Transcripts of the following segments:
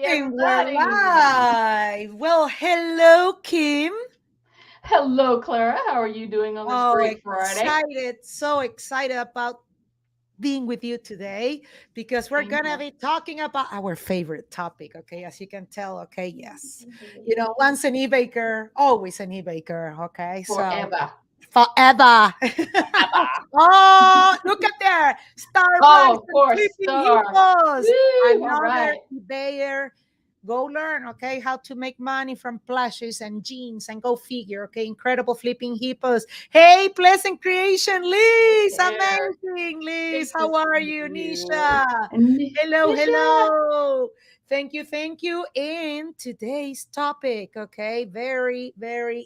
And we're everybody. live. Well, hello, Kim. Hello, Clara. How are you doing on this Oh, great Friday? excited. So excited about being with you today because we're Same going to here. be talking about our favorite topic. Okay. As you can tell. Okay. Yes. Once an eBay girl, always an eBay girl. Okay. So Forever. forever. Forever. Oh, look at there. Oh, Starbucks of and course, Flipping Star. Hippos. Woo! All Another right. eBayer. Go learn, okay, how to make money from plushes and jeans and go figure, okay? Incredible Flipping Hippos. Hey, Pleasant Creation, Right Liz. there. Amazing, Liz. Good to How are see you, you. Nisha? And Hello, Nisha. hello. Thank you, thank you. And today's topic, okay, very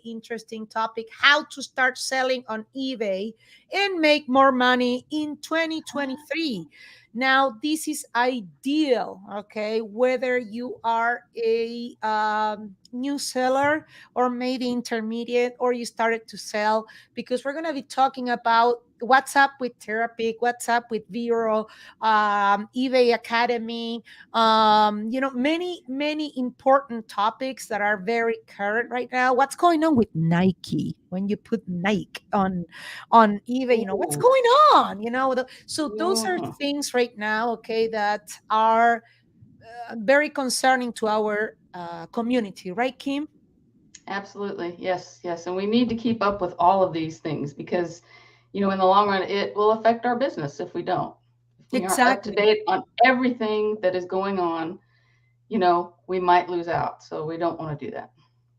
interesting topic, how to start selling on eBay and make more money in 2023. Now, this is ideal, okay, whether you are a new seller or maybe intermediate or you started to sell, because we're going to be talking about what's up with Terapeak, what's up with Vero, eBay Academy, many important topics that are very current right now. What's going on with Nike? When you put Nike on eBay, what's Ooh. going on? So those are Mhm. things right now, okay, that are very concerning to our community, right, Kim? Absolutely. Yes, yes. And we need to keep up with all of these things because, in the long run, it will affect our business if we don't. If we aren't up to Exactly. date on everything that is going on, we might lose out. So we don't want to do that.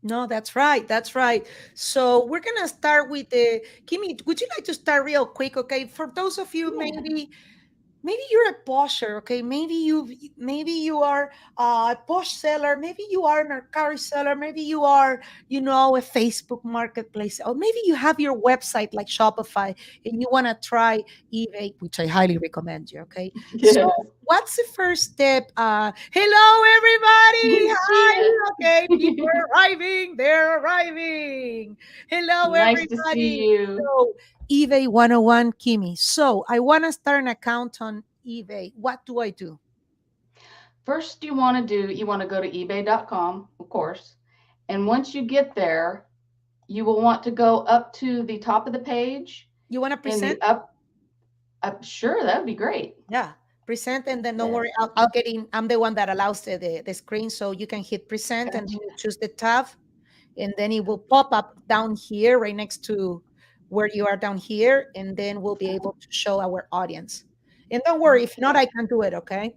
No, that's right. That's right. So we're gonna start with the Kimmy. Would you like to start real quick? Okay, for those of you Yeah. maybe you're a posher, okay, maybe you are a posh seller, maybe you are a Mercari seller, maybe you are a Facebook marketplace, or maybe you have your website like Shopify and you want to try eBay, which I highly recommend you, okay? So Yes. what's the first step? Hello everybody, hi. Gia. Okay, people are arriving, they're arriving. Hello Nice to see everybody. you. So eBay 101, Kimmy. So I want to start an account on eBay. What do I do? First, you want to go to ebay.com, of course. And once you get there, you will want to go up to the top of the page. You want to In present? the up, sure, that would be great. Yeah, present, and then don't Yeah, worry, I'll get in. I'm the one that allows the screen, so you can hit present and then gotcha. you choose the tab, and then it will pop up down here right next to where you are down here, and then we'll be able to show our audience. And don't worry, if not, Okay. I can do it, okay?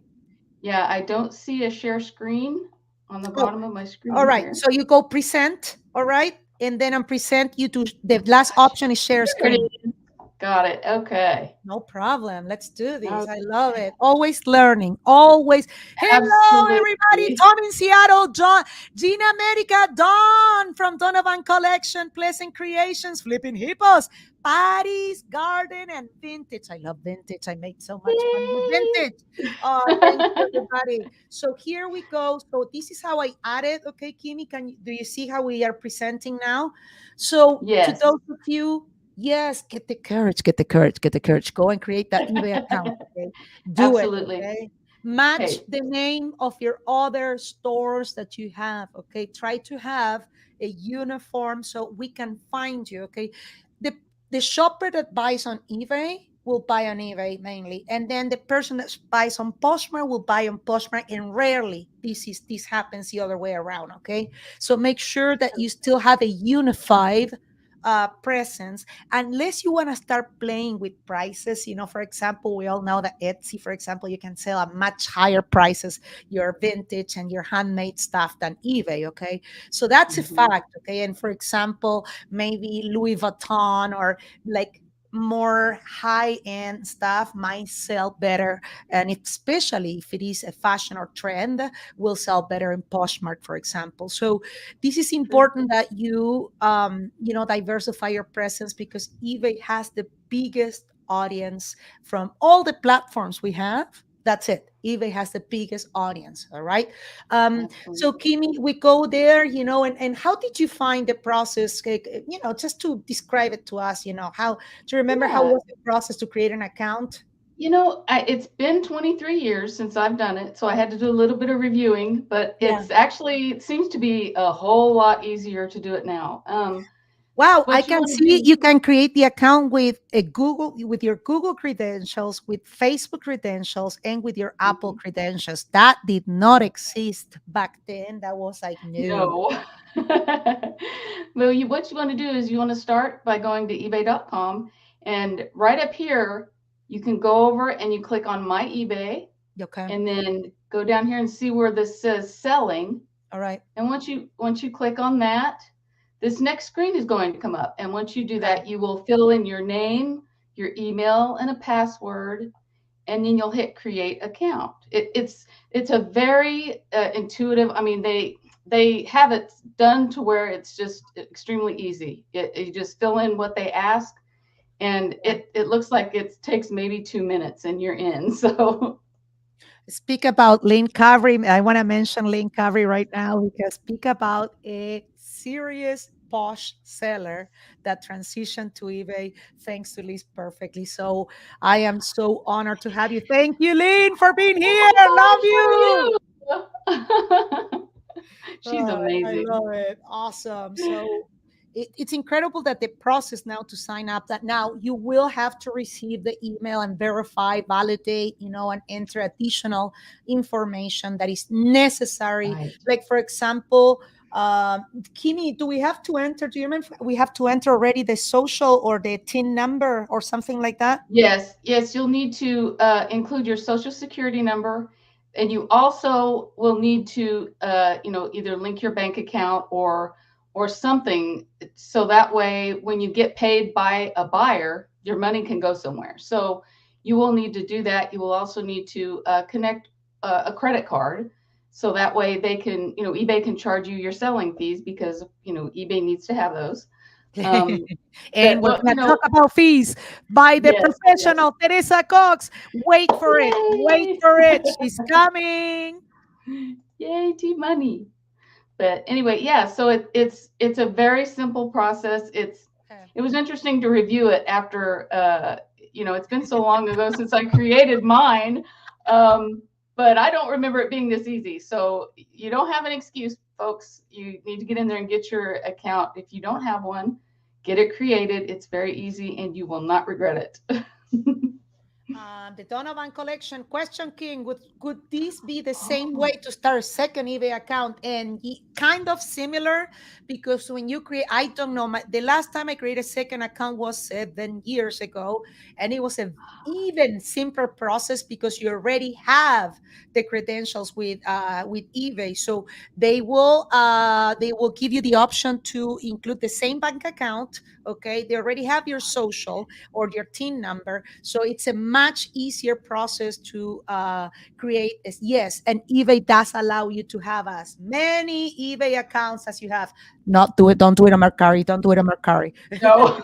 Yeah, I don't see a share screen on the Oh, bottom of my all screen right. here. So you go present, all right? And then on present, you do the last Gotcha. option is share There it screen. is. Got it. Okay. No problem. Let's do this. I love Okay. it. Always learning. Always. Hello, everybody. Absolutely. Tom in Seattle. John, Gina America. Don from Donovan Collection. Pleasant Creations. Flipping Hippos. Patty's Garden and Vintage. I love vintage. I make so much money with Yay. vintage. Thank you, everybody. So here we go. So this is how I added. Okay, Kimi, do you see how we are presenting now? So to Yes. those of you, yes, get the courage, get the courage, get the courage. Go and create that eBay account. Okay. Do it. Absolutely. Okay. Match Okay. the name of your other stores that you have. Okay. Try to have a uniform so we can find you. Okay. The the shopper that buys on eBay will buy on eBay mainly. And then the person that buys on Poshmark will buy on Poshmark. And rarely this happens the other way around. Okay. So make sure that you still have a unified presence, unless you want to start playing with prices. For example, we all know that Etsy, for example, you can sell at much higher prices your vintage and your handmade stuff than eBay. Okay, so that's a Mhm. fact. Okay, and for example, maybe Louis Vuitton or like more high end stuff might sell better, and especially if it is a fashion or trend, will sell better in Poshmark, for example. So this is True. important that you diversify your presence, because eBay has the biggest audience from all the platforms we have. That's it. eBay has the biggest audience. All right. So Absolutely. Kimi, we go there, and how did you find the process? Just to describe it to us, how do you remember how Yeah. was the process to create an account? It's been 23 years since I've done it, so I had to do a little bit of reviewing, but Yeah. it seems to be a whole lot easier to do it now. Wow, I What you can want to see do, you can create the account with a Google, with your Google credentials, with Facebook credentials, and with your Apple Mhm. credentials. That did not exist back then. That was like new. No. Well, what you want to do is you want to start by going to eBay.com, and right up here, you can go over and you click on My eBay, Okay. and then go down here and see where this says selling. All right. And once you click on that, this next screen is going to come up. And once you do Okay. that, you will fill in your name, your email, and a password, and then you'll hit create account. It's a very intuitive. I mean, they have it done to where it's just extremely easy. You just fill in what they ask, and Yeah. it looks like it takes maybe 2 minutes, and you're in. So Speak about Lynn Cavry. I want to mention Lynn Cavry right now because speak about a serious posh seller that transitioned to eBay thanks to List Perfectly. So I am so honored to have you. Thank you, Lynn, for being here. Love you. oh my gosh, for you. She's Oh, I amazing. love it. Awesome. So it's incredible that the process now to sign up, that now you will have to receive the email and verify, validate, and enter additional information that is necessary. Right. Like, for example, Kimi, do we have to enter? Do you remember we have to enter already the social or the TIN number or something like that? Yes, yes, you'll need to include your social security number, and you also will need to, either link your bank account or something, so that way when you get paid by a buyer, your money can go somewhere. So you will need to do that. You will also need to connect a credit card, so that way eBay can charge you your selling fees because eBay needs to have those. Um, And we're but going to talk about fees by the yes, yes. professional Theresa Cox. Wait for it. Wait Yay! for it. She's coming. Yay, T money. But anyway, yeah, so it's a very simple process. Okay. It was interesting to review it after it's been so long ago since I created mine. Um, but I don't remember it being this easy. So you don't have an excuse, folks. You need to get in there and get your account. If you don't have one, get it created. It's very easy and you will not regret it. The Donovan collection question, King, could this be the same way Oh, to start a second eBay account? And kind of similar, because when you create, I don't know, the last time I created a second account was 7 years ago, and it was a even simpler process because you already have the credentials with eBay. So they will give you the option to include the same bank account. Okay, they already have your social or your TIN number. So it's a much easier process to create. Yes, and eBay does allow you to have as many eBay accounts as you have. Not do it. Don't do it on Mercari. Don't do it on Mercari. no.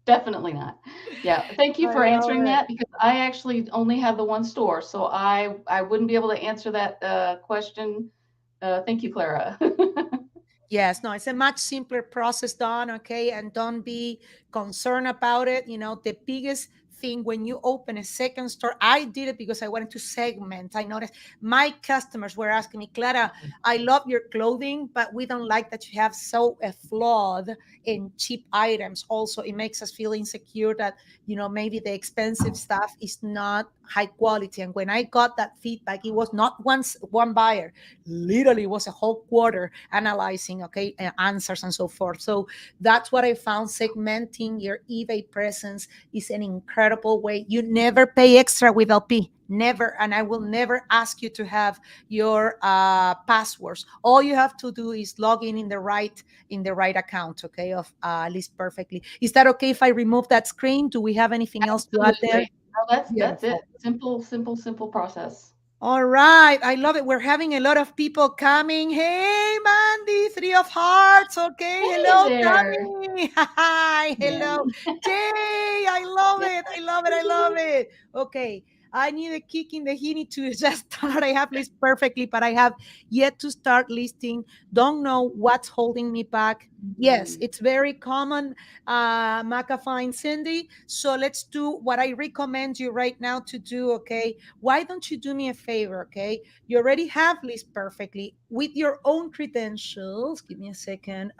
Definitely not. Yeah, thank you I for love answering it. that because I actually only have the one store, so I wouldn't be able to answer that question. Thank you, Clara. Yes, no, it's a much simpler process done, okay? And don't be concerned about it. The biggest thing when you open a second store, I did it because I wanted to segment. I noticed my customers were asking me, Clara, I love your clothing, but we don't like that you have so a flawed and cheap items. Also, it makes us feel insecure that, maybe the expensive stuff is not high quality. And when I got that feedback, it was not once one buyer, literally was a whole quarter analyzing, okay, answers and so forth. So that's what I found. Segmenting your eBay presence is an incredible way. You never pay extra with LP, never, and I will never ask you to have your passwords. All you have to do is log in the right account, okay, of List Perfectly. Is that okay if I remove that screen? Do we have anything else to add there? Absolutely. No, that's it. Beautiful. Simple, simple, simple process. All right. I love it. We're having a lot of people coming. Hey, Mandy, three of hearts. Okay. Hey Hello, there. Tammy. Hi. Yeah. Hello. Jay. I love it. I love it. I love it. Okay. I need a kick in the hinny to just start. I have list perfectly, but I have yet to start listing. Don't know what's holding me back. Yes, Mm. it's very common, McAfee and Cindy. So let's do what I recommend you right now to do, okay? Why don't you do me a favor, okay? You already have list perfectly with your own credentials. Give me a second,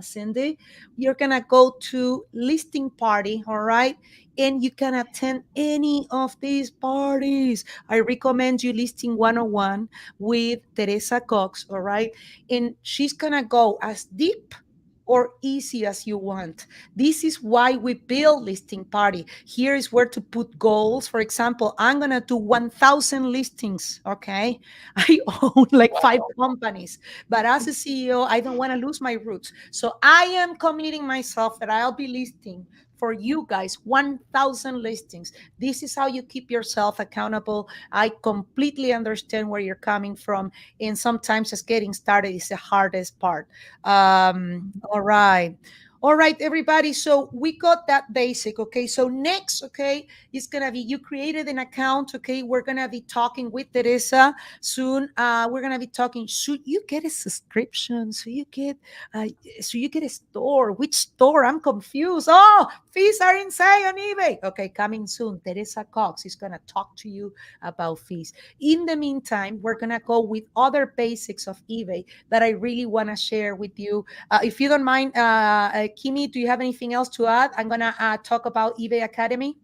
Cindy. You're going to go to listing party, all right? And you can attend any of these parties. I recommend you listing 101 with Theresa Cox, all right? And she's gonna go as deep or easy as you want. This is why we build listing party. Here is where to put goals. For example, I'm gonna do 1,000 listings. Okay, I own like five Wow. companies, but as a CEO, I don't want to lose my roots. So I am committing myself that I'll be listing for you guys 1,000 listings. This is how you keep yourself accountable. I completely understand where you're coming from, and sometimes just getting started is the hardest part. All right. All right, everybody. So we got that basic. Okay. So next, okay, is gonna be you created an account. Okay. We're gonna be talking with Teresa soon. We're gonna be talking. Should you get a subscription? Uh, so you get a store. Which store? I'm confused. Oh, fees are insane on eBay. Okay, coming soon. Theresa Cox is gonna talk to you about fees. In the meantime, we're gonna go with other basics of eBay that I really want to share with you. If you don't mind, Kimi, do you have anything else to add? I'm going to talk about eBay Academy.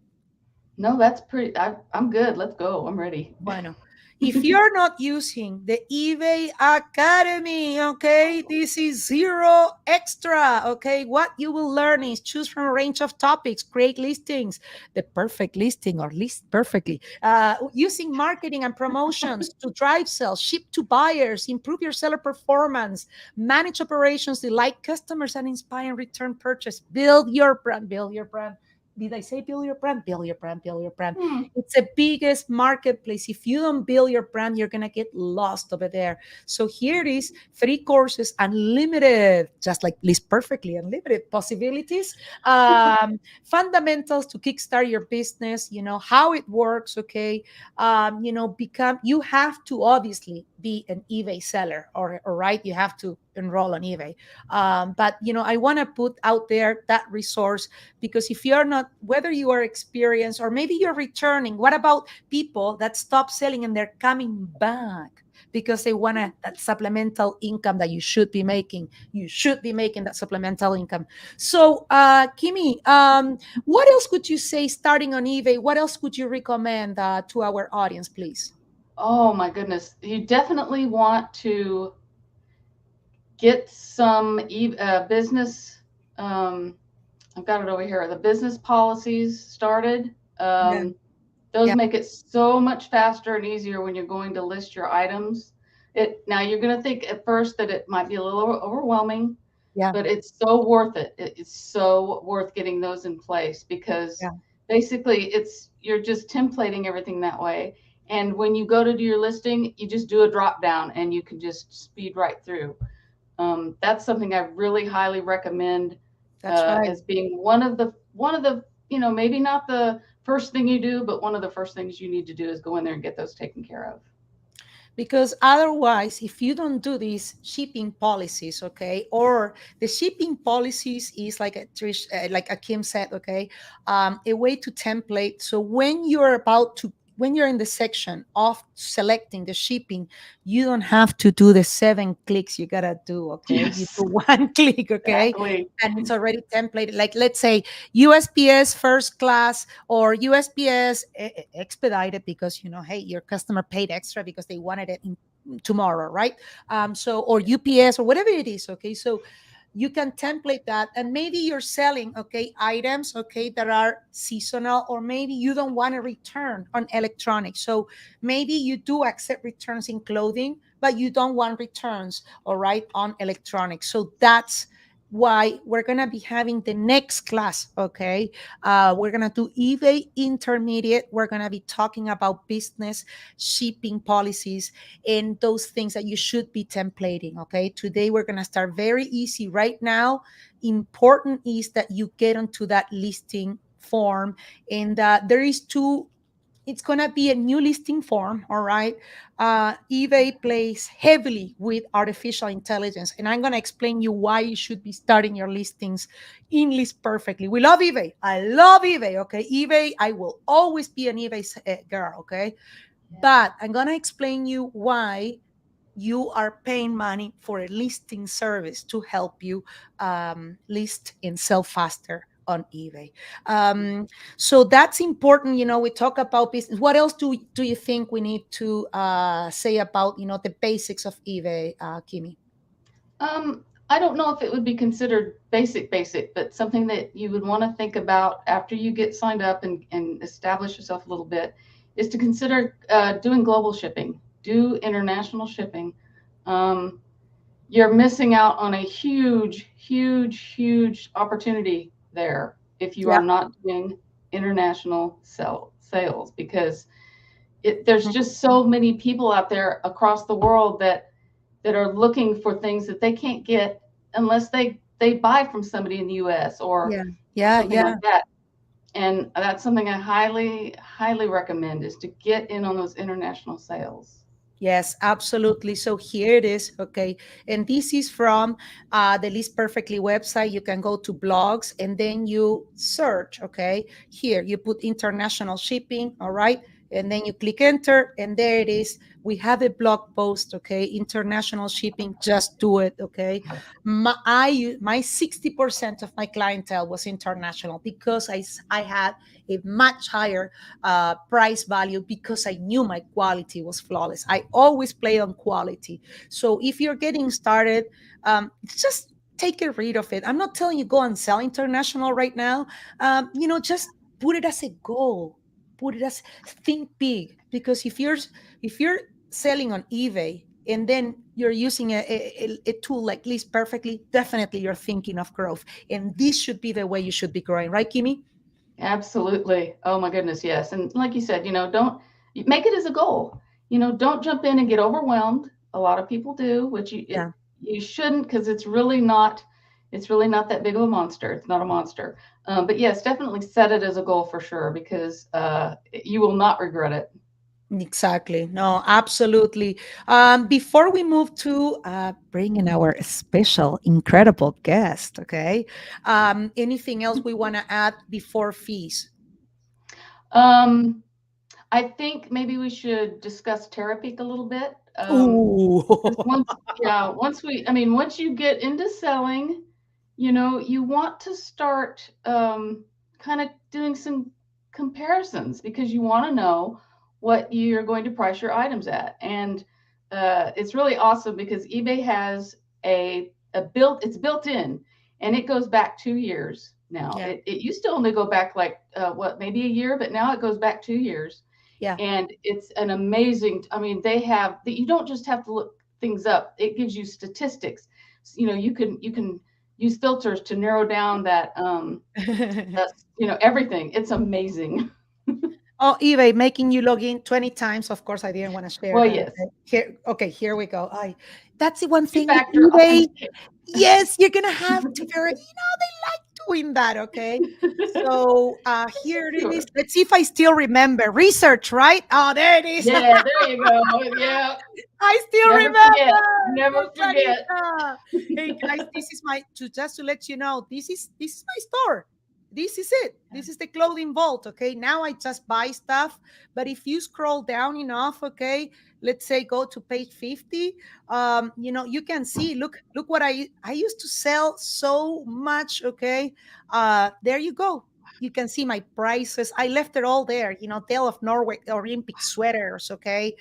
No, that's pretty. I'm good. Let's go. I'm ready. Bueno, if you're not using the eBay Academy, okay, this is zero extra, okay? What you will learn is choose from a range of topics, create listings, the perfect listing or list perfectly, using marketing and promotions to drive sales, ship to buyers, improve your seller performance, manage operations, delight customers, and inspire return purchase. Build your brand, build your brand. Did I say build your brand? Build your brand, build your brand. Hmm. It's the biggest marketplace. If you don't build your brand, you're going to get lost over there. So here it is, three courses, unlimited, just like List Perfectly, unlimited possibilities, fundamentals to kickstart your business, how it works, okay? You have to obviously be an eBay seller or right, you have to enroll on eBay. But I want to put out there that resource because if you're not, whether you are experienced or maybe you're returning, what about people that stop selling and they're coming back because they want that supplemental income that you should be making? You should be making that supplemental income. So, Kimi, what else could you say starting on eBay? What else would you recommend to our audience, please? Oh my goodness. You definitely want to get some business. Um, I've got it over here. The business policies started. Yeah, Those yeah, make it so much faster and easier when you're going to list your items. Now you're going to think at first that it might be a little overwhelming, yeah, but it's so worth it. It's so worth getting those in place because yeah. basically you're just templating everything that way. And when you go to do your listing, you just do a drop down and you can just speed right through. That's something I really highly recommend That's right. as being one of the maybe not the first thing you do, but one of the first things you need to do is go in there and get those taken care of. Because otherwise, if you don't do these shipping policies, okay, or the shipping policies is like like a Kim said, okay, a way to template. So when you're in the section of selecting the shipping, you don't have to do the 7 clicks you gotta do, okay? You Yes, do one click, okay? exactly. And it's already templated. Like let's say USPS first class or USPS expedited because hey, your customer paid extra because they wanted it tomorrow, right? So or UPS or whatever it is, okay? So you can template that, and maybe you're selling items that are seasonal, or maybe you don't want to return on electronics. So maybe you do accept returns in clothing, but you don't want returns, all right, on electronics. So that's why we're going to be having the next class, okay? We're going to do eBay intermediate. We're going to be talking about business shipping policies and those things that you should be templating, okay? Today we're going to start very easy. Right now, important is that you get onto that listing form, and there is two it's going to be a new listing form. All right. eBay plays heavily with artificial intelligence. And I'm going to explain you why you should be starting your listings in List Perfectly. We love eBay. I love eBay. Okay. eBay, I will always be an eBay girl. Okay. But I'm going to explain you why you are paying money for a listing service to help you list and sell faster on eBay. So that's important. We talk about business. What else do you think we need to say about the basics of eBay, Kimi? I don't know if it would be considered basic, but something that you would want to think about after you get signed up and establish yourself a little bit is to consider doing global shipping, do international shipping. Um, you're missing out on a huge opportunity there if you Yeah. are not doing international sales, because there's just so many people out there across the world that are looking for things that they can't get unless they buy from somebody in the US Yeah. or Yeah. something Yeah. like that. And that's something I highly recommend, is to get in on those international sales. Yes, absolutely. So here it is. Okay. And this is from the List Perfectly website. You can go to blogs and then you search. Okay. Here you put international shipping. All right. And then you click enter, and there it is. We have a blog post. Okay. International shipping. Just do it. Okay. My 60% of my clientele was international because I had a much higher price value because I knew my quality was flawless. I always play on quality. So if you're getting started, just take a read of it. I'm not telling you go and sell international right now. Just put it as a goal. Put it as think big, because if you're selling on eBay and then you're using a tool like List Perfectly, definitely you're thinking of growth. And this should be the way you should be growing, right, Kimi? Absolutely. Oh my goodness, yes. And like you said, don't make it as a goal. Don't jump in and get overwhelmed. A lot of people do, which Yeah. you shouldn't, because it's really not that big of a monster. It's not a monster. But yes, definitely set it as a goal for sure, because you will not regret it. Exactly. No, absolutely. Before we move to bringing our special, incredible guest, okay? Anything else we want to add before fees? Um, I think maybe we should discuss Terapeak a little bit. Ooh. 'Cause once you get into selling, you want to start kind of doing some comparisons, because you want to know what you're going to price your items at. And it's really awesome because eBay has it's built in, and it goes back 2 years now. Yeah. It used to only go back like maybe a year, but now it goes back 2 years. Yeah. And it's an amazing, they have you don't just have to look things up. It gives you statistics. You can use filters to narrow down everything. It's amazing. Oh, eBay making you log in 20 times. Of course, I didn't want to share Well, that. yes. Okay, here we go. That's the one thing with Two-factor eBay. authentication. Yes, you're gonna have to they like doing that. Okay. So here it is. Sure. Let's see if I still remember. Research, right? Oh, there it is. Yeah, there you go. Yeah. I still Never forget. remember. Never Thanks, forget. Anita. Hey guys, this is my just to let you know, this is my store. This is it. This is the clothing vault. Okay. Now I just buy stuff. But if you scroll down enough, okay, let's say go to page 50, you can see, look what I used to sell so much. Okay. There you go. You can see my prices. I left it all there, Tale of Norway Olympic sweaters, okay?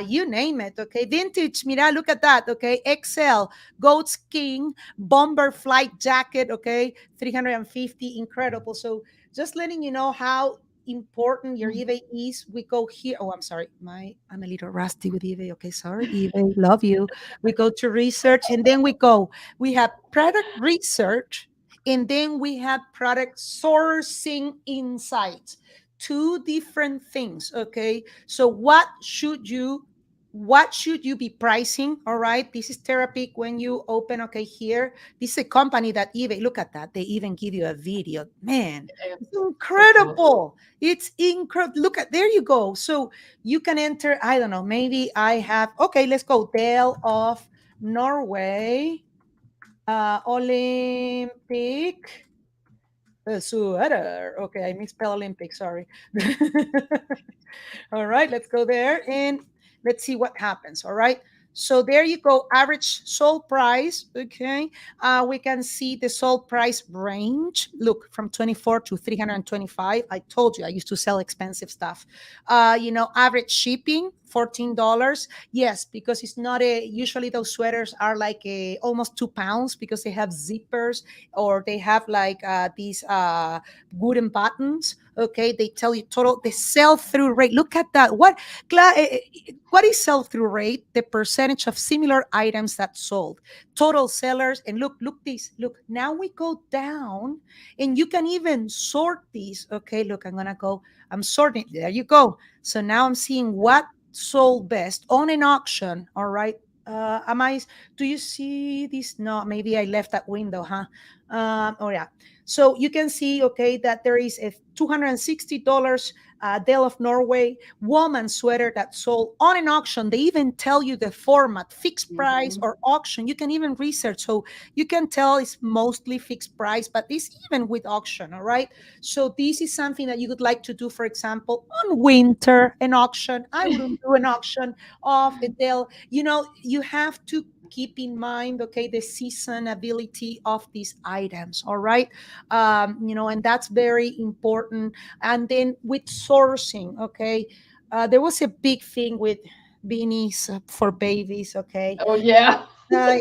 You name it, okay? Vintage, mira, look at that, okay? XL, Goat King, bomber flight jacket, okay? 350, incredible. So just letting you know how important your eBay is. We go here. Oh, I'm sorry. I'm a little rusty with eBay. Okay, sorry, eBay. Love you. We go to research, and then we have product research, and then we have product sourcing insights. Two different things. Okay. So what should you what should you be pricing? All right. This is Terapeak. When you open, okay, here, this is a company that eBay, look at that. They even give you a video. Man, it's So cool. incredible. It's incredible. Look at, there you go. So you can enter, I don't know, maybe I have, okay, let's go. Dale of Norway, Olympic sweater. Okay, I misspelled Olympic, sorry. All right, let's go there and let's see what happens. All right. So there you go, average sold price. Okay. We can see the sold price range. Look, from 24 to 325. I told you I used to sell expensive stuff. Average shipping, $14. Yes, because it's not usually those sweaters are like almost 2 pounds because they have zippers or they have like these wooden buttons. Okay, they tell you total the sell through rate. Look at that. What is sell through rate? The percentage of similar items that sold. Total sellers. And look this. Look, now we go down and you can even sort these. Okay, look, I'm sorting. There you go. So now I'm seeing what sold best on an auction. All right. Am I? Do you see this? No, maybe I left that window, huh? Oh yeah. So you can see, okay, that there is a $260 Dale of Norway woman sweater that sold on an auction. They even tell you the format, fixed price Mhm. or auction. You can even research. So you can tell it's mostly fixed price, but it's even with auction. All right. So this is something that you would like to do, for example, on winter, an auction. I wouldn't do an auction of a Dale. You have to keep in mind, okay, the seasonability of these items. All right. And that's very important. And then with sourcing, okay, there was a big thing with beanies for babies, okay. Oh yeah. uh,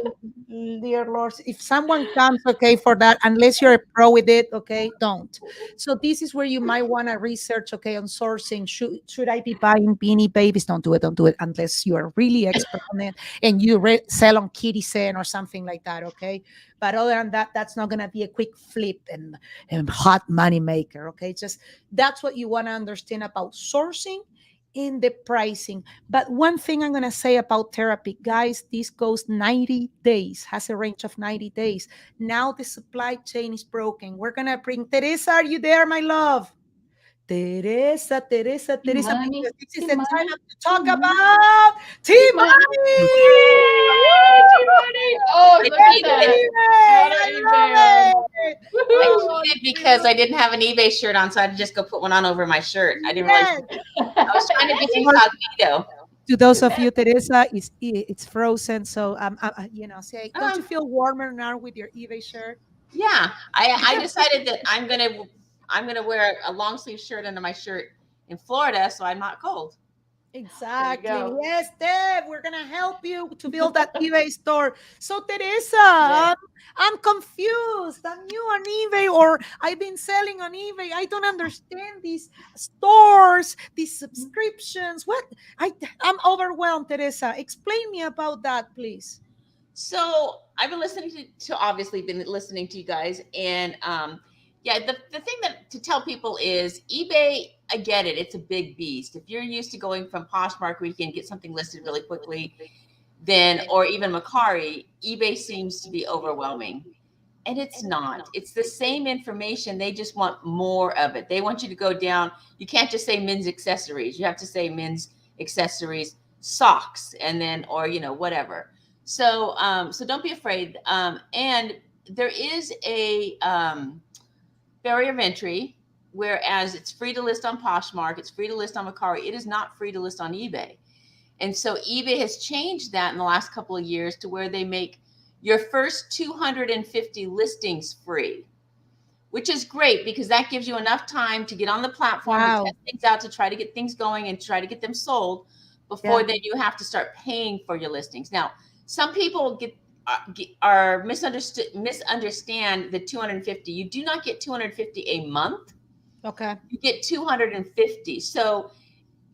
Dear Lord, if someone comes, okay, for that, unless you're a pro with it, okay, don't. So this is where you might want to research, okay, on sourcing. Should I be buying beanie babies? Don't do it unless you are really expert on it and you sell on Kitty Sen or something like that, okay. But other than that, that's not gonna be a quick flip and hot money maker, okay. Just that's what you want to understand about sourcing in the pricing. But one thing I'm going to say about therapy, guys, this goes 90 days, has a range of 90 days. Now the supply chain is broken. We're going to bring Teresa. Are you there, my love? Tea Teresa, money, because this is tea the money, time to tea talk money, about tea money. T-Money. Yay, tea money. Oh, I look at Yes, cheated. that. eBay. Got our I eBay on. love it. I Woohoo. Oh, cheated because I Teresa. didn't have an eBay shirt on, so I had to just go put one on over my shirt. I didn't realize Yes. I was trying to be For incognito. to those of you, Teresa, it's frozen. So say, don't you Um, feel warmer now with your eBay shirt? yeah, I decided that I'm gonna wear a long sleeve shirt under my shirt in Florida, so I'm not cold. There you Exactly. go. Yes, Deb, we're gonna help you to build that eBay store. So, Teresa, Yes. I'm confused. I'm new on eBay, or I've been selling on eBay. I don't understand these stores, these subscriptions. I'm overwhelmed, Teresa. Explain me about that, please. So I've been listening to obviously been listening to you guys, and yeah, the thing that to tell people is eBay. I get it; it's a big beast. If you're used to going from Poshmark where you can get something listed really quickly, then or even Macari, eBay seems to be overwhelming. And it's not. It's the same information. They just want more of it. They want you to go down. You can't just say men's accessories. You have to say men's accessories, socks, and then or whatever. So don't be afraid. And there is a barrier of entry. Whereas it's free to list on Poshmark, it's free to list on Macari. It is not free to list on eBay. And so eBay has changed that in the last couple of years to where they make your first 250 listings free, which is great because that gives you enough time to get on the platform to Wow. test things out, to try to get things going and try to get them sold before Yeah. then you have to start paying for your listings. Now, some people are misunderstand the 250. You do not get 250 a month. Okay. You get 250. So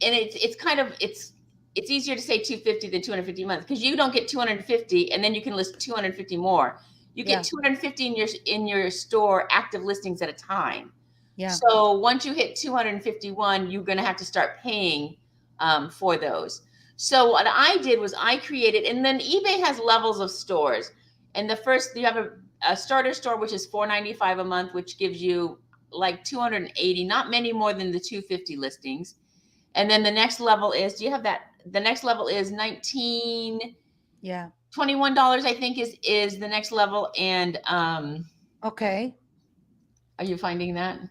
and it's kind of it's easier to say 250 than 250 a month because you don't get 250 and then you can list 250 more. You get Yeah. 250 in your store active listings at a time. Yeah. So once you hit 251, you're going to have to start paying for those. So what I did was I created, and then eBay has levels of stores. And the first, you have a starter store, which is $4.95 a month, which gives you like 280, not many more than the 250 listings. And then the next level is, do you have that? The next level is $21, I think is the next level. And Okay. are you finding that?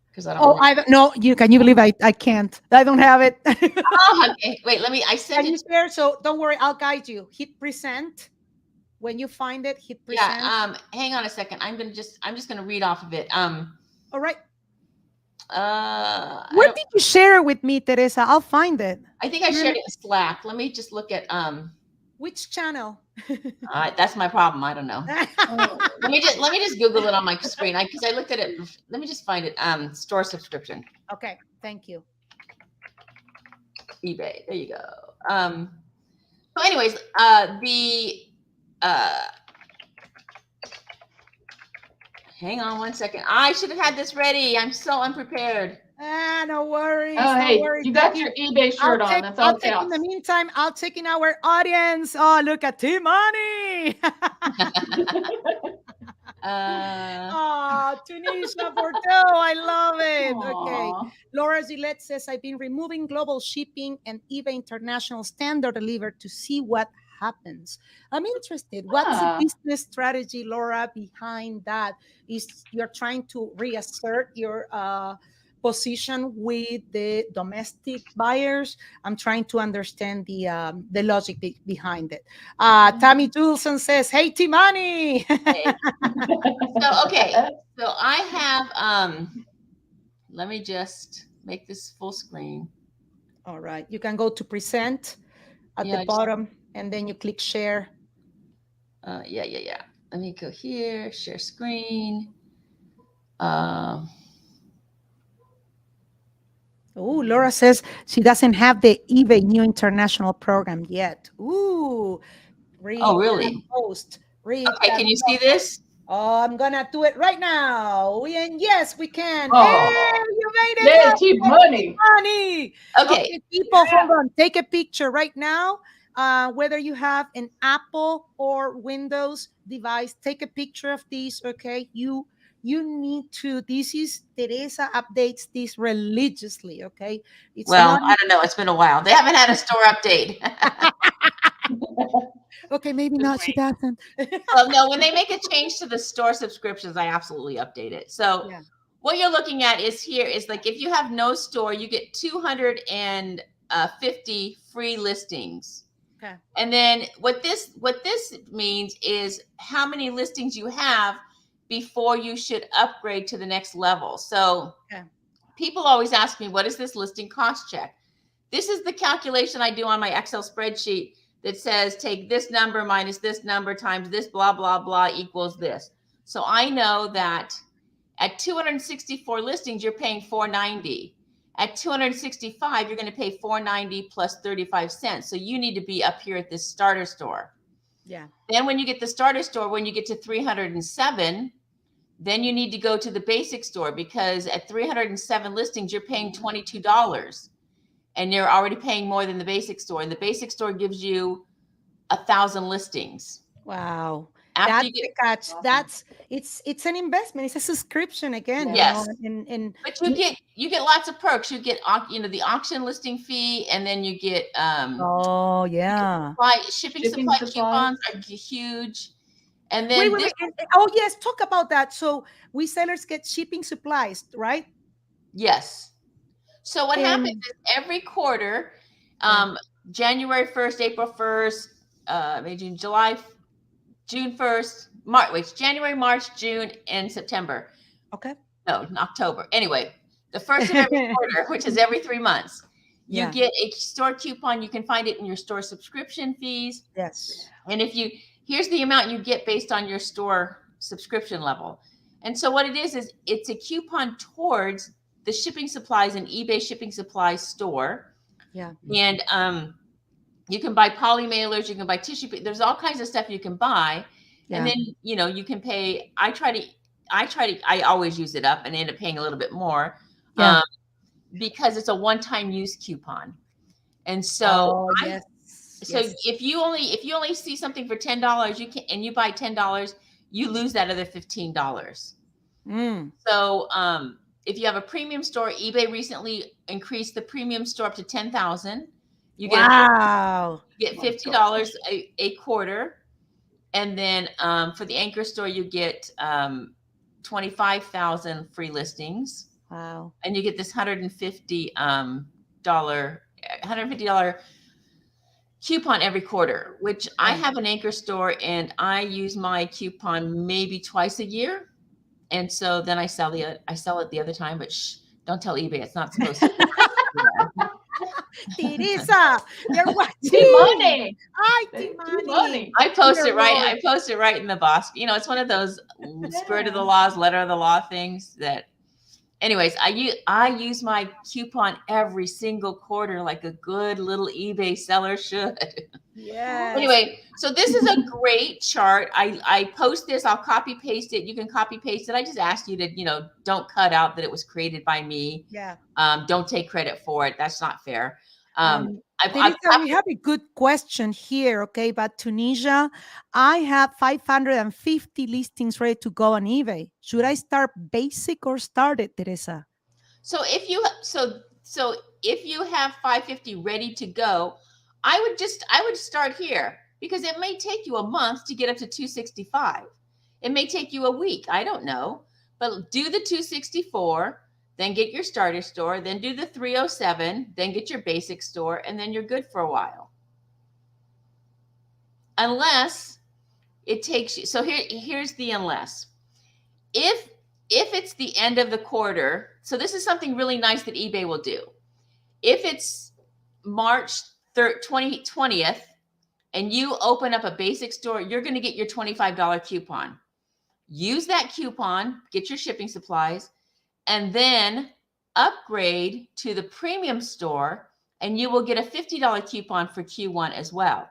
Because I don't. Oh, I don't know. Can you believe I can't? I don't have it. Oh, okay. Wait, I sent Can you it. share? So don't worry, I'll guide you. Hit present. When you find it, hit present. Yeah. Hang on a second. I'm just gonna read off of it. All right. Where Where did you share it with me, Teresa? I'll find it. I think I shared it in Slack. Let me just look at Which channel? That's my problem. I don't know. Let me just Google it on my screen. Because I looked at it. Let me just find it. Store subscription. Okay, thank you. eBay. There you go. So anyways, hang on one second. I should have had this ready. I'm so unprepared. No worries. Oh, no hey, worries. you got your eBay shirt on. That's all I'll take in the meantime, I'll take in our audience. Oh, look at T-Money. Tunisia, Bordeaux. I love it. Aww. Okay. Laura Gillette says, I've been removing global shipping and eBay International Standard Delivered to see what happens. I'm interested. What's the business strategy, Laura, behind that? Is you're trying to reassert your position with the domestic buyers? I'm trying to understand the logic behind it. Tammy Dulson says, "Hey, Timani." Hey. So I have. Let me just make this full screen. All right, you can go to present at the bottom, and then you click share. Yeah. Let me go here, share screen. Oh, Laura says she doesn't have the eBay new international program yet. Ooh, read. Oh, really? Post. Read. Okay, can you see this? Oh, I'm gonna do it right now. And yes, we can. Oh. Hey, you made it. Yay, T-Money. Okay, people, hold on. Take a picture right now. Whether you have an Apple or Windows device, take a picture of these. Okay, you need to. This is Teresa updates this religiously. Okay, I don't know. It's been a while. They haven't had a store update. Okay, maybe not. She doesn't. Well, no, when they make a change to the store subscriptions, I absolutely update it. So what you're looking at is here is like if you have no store, you get 250 free listings. Okay. And then what this means is how many listings you have before you should upgrade to the next level. So people always ask me, what is this listing cost check? This is the calculation I do on my Excel spreadsheet that says take this number minus this number times this blah, blah, blah equals this. So I know that at 264 listings, you're paying $4.90. At 265, you're going to pay $4.90 plus 35 cents. So you need to be up here at this starter store. Yeah. Then when you get the starter store, when you get to 307, then you need to go to the basic store because at 307 listings, you're paying $22. And you're already paying more than the basic store. And the basic store gives you 1,000 listings. Wow. That's the catch. Awesome. It's an investment. It's a subscription again. Yes. But you get lots of perks. You get the auction listing fee, and then you get shipping supply coupons are huge. And then wait. Oh yes, talk about that. So we sellers get shipping supplies, right? Yes. So what happens is every quarter, January 1st, April 1st, May, June, July, June 1st, January, March, June, and September. Okay. No, in October. Anyway, the first of every quarter, which is every 3 months, you get a store coupon. You can find it in your store subscription fees. Yes. And here's the amount you get based on your store subscription level. And so what it is it's a coupon towards the shipping supplies and eBay shipping supplies store. Yeah. And you can buy poly mailers, you can buy tissue. There's all kinds of stuff you can buy. Yeah. And then, you can pay. I always use it up and end up paying a little bit more because it's a one-time use coupon. And so Oh, yes. so Yes. if you only see something for $10, you can, and you buy $10, you lose that other $15. Mm. So if you have a premium store, eBay recently increased the premium store up to 10,000. You get Wow. you get $50 a quarter, and then for the anchor store, you get 25,000 free listings, Wow. and you get this $150 coupon every quarter. Which I Yeah. have an anchor store, and I use my coupon maybe twice a year, and so then I sell it the other time. But don't tell eBay; it's not supposed to. Yeah. Teresa, they're watching. Money. Hi, Too Timani. money. I post it right. Lord. I post it right in the boss. It's one of those spirit of the laws, letter of the law things that. Anyways, I use my coupon every single quarter like a good little eBay seller should. Yes. Anyway, so this is a great chart. I post this. I'll copy paste it. You can copy paste it. I just asked you to don't cut out that it was created by me. Yeah. Don't take credit for it. That's not fair. Teresa, we have a good question here, okay? But Tunisia, I have 550 listings ready to go on eBay. Should I start basic or start it, Teresa? So if you have 550 ready to go, I would start here, because it may take you a month to get up to 265. It may take you a week. I don't know, but do the 264. Then get your starter store, then do the 307, then get your basic store, and then you're good for a while. Unless it takes you, so here's the unless. If it's the end of the quarter, so this is something really nice that eBay will do. If it's March 20th and you open up a basic store, you're going to get your $25 coupon. Use that coupon, get your shipping supplies, and then upgrade to the premium store, and you will get a $50 coupon for Q1 as well.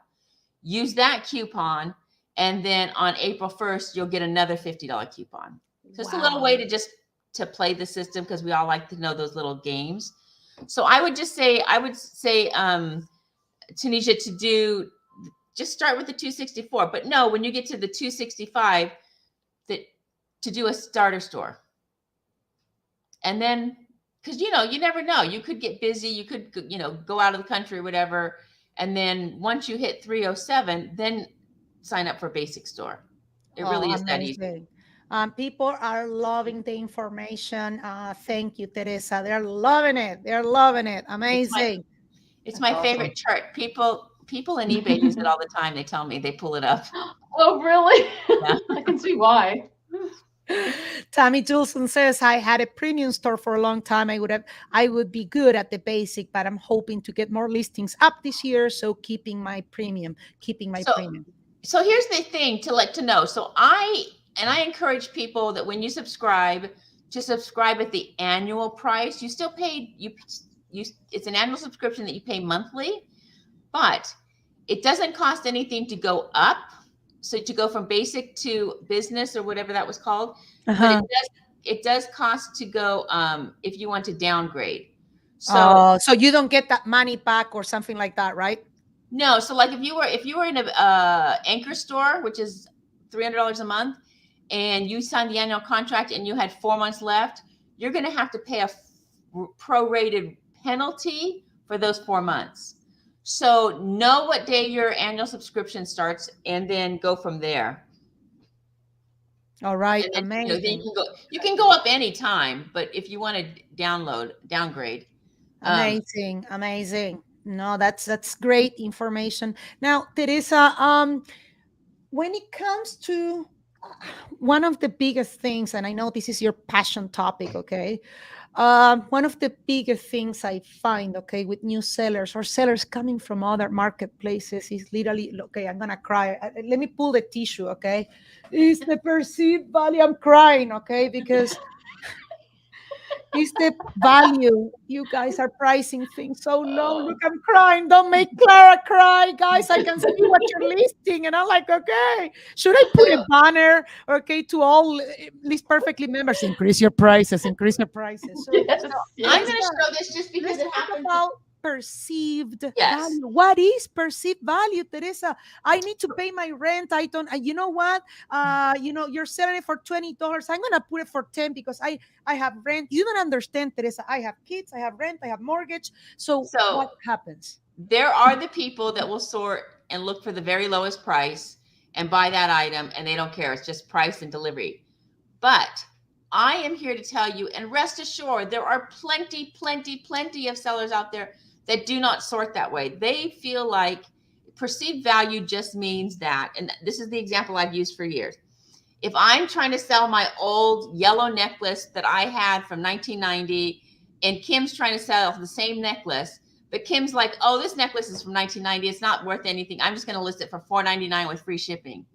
Use that coupon, and then on April 1st, you'll get another $50 coupon. So it's a little way to play the system, because we all like to know those little games. So I would say, Tunisia, just start with the 264. But no, when you get to the 265, to do a starter store. And then, because, you never know, you could get busy, you could, go out of the country or whatever. And then once you hit 307, then sign up for basic store. It really is that easy. People are loving the information. Thank you, Teresa. They're loving it. They're loving it. Amazing. It's my favorite chart. People in eBay use it all the time. They tell me, they pull it up. Oh, really? Yeah. I can see why. Tammy Julson says, I had a premium store for a long time. I would be good at the basic, but I'm hoping to get more listings up this year. So keeping my premium. So here's the thing to know. So I encourage people that when you subscribe, to subscribe at the annual price. You still pay, it's an annual subscription that you pay monthly, but it doesn't cost anything to go up. So to go from basic to business or whatever that was called, but it does cost to go if you want to downgrade. So you don't get that money back or something like that, right? No. So like if you were in a anchor store, which is $300 a month, and you signed the annual contract and you had 4 months left, you're going to have to pay a prorated penalty for those 4 months. So know what day your annual subscription starts, and then go from there. All right. Then, amazing. You can go up anytime, but if you want to downgrade. Amazing. No, that's great information. Now, Teresa, when it comes to one of the biggest things, and I know this is your passion topic, okay? One of the biggest things I find, okay, with new sellers or sellers coming from other marketplaces is literally, okay, I'm going to cry. Let me pull the tissue, okay? Is the perceived value. I'm crying, okay? Because it's the value. You guys are pricing things so low. Look, I'm crying. Don't make Clara cry, guys. I can see what you're listing. And I'm like, okay, should I put a banner, okay, to all List Perfectly members? Increase your prices. So Yes. I'm going to show this just because it happens. perceived Yes. value. What is perceived value, Teresa? I need to pay my rent. I don't, you know what? You're selling it for $20. I'm going to put it for 10 because I have rent. You don't understand, Teresa. I have kids, I have rent, I have mortgage. So what So happens? there are the people that will sort and look for the very lowest price and buy that item, and they don't care. It's just price and delivery. But I am here to tell you, and rest assured, there are plenty of sellers out there that do not sort that way. They feel like perceived value just means that. And this is the example I've used for years. If I'm trying to sell my old yellow necklace that I had from 1990, and Kim's trying to sell the same necklace, but Kim's like, oh, this necklace is from 1990. It's not worth anything. I'm just going to list it for $4.99 with free shipping.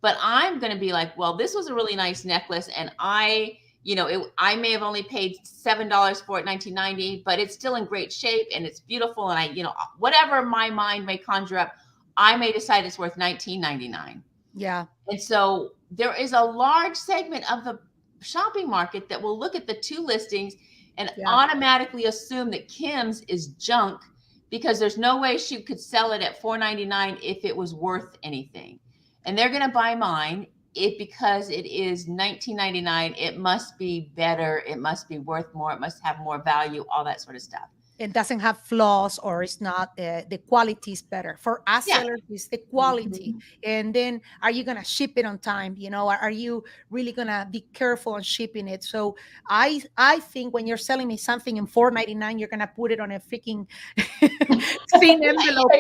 But I'm going to be like, well, this was a really nice necklace. And I may have only paid $7 for it in 1990, but it's still in great shape and it's beautiful. And whatever my mind may conjure up, I may decide it's worth $19.99. Yeah. And so there is a large segment of the shopping market that will look at the two listings and automatically assume that Kim's is junk because there's no way she could sell it at $4.99 if it was worth anything. And they're going to buy mine because it is $19.99. It must be better. It must be worth more. It must have more value, all that sort of stuff. It doesn't have flaws, or it's not, the quality is better. For us sellers, it's the quality. And then, are you going to ship it on time? Are you really going to be careful on shipping it? So I think when you're selling me something in $4.99, you're going to put it on a freaking thin envelope.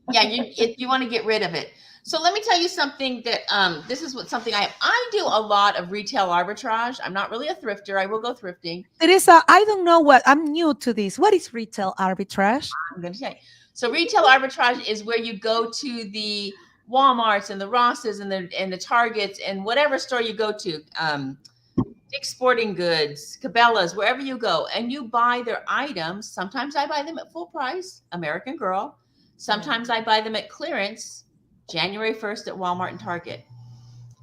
If you want to get rid of it. So let me tell you something that this is something I do a lot of retail arbitrage. I'm not really a thrifter. I will go thrifting. Teresa, I don't know I'm new to this. What is retail arbitrage? I'm going to say. So retail arbitrage is where you go to the Walmarts and the Rosses and the Targets and whatever store you go to, Dick's Sporting Goods, Cabela's, wherever you go, and you buy their items. Sometimes I buy them at full price, American Girl. Sometimes I buy them at clearance, January 1st at Walmart and Target.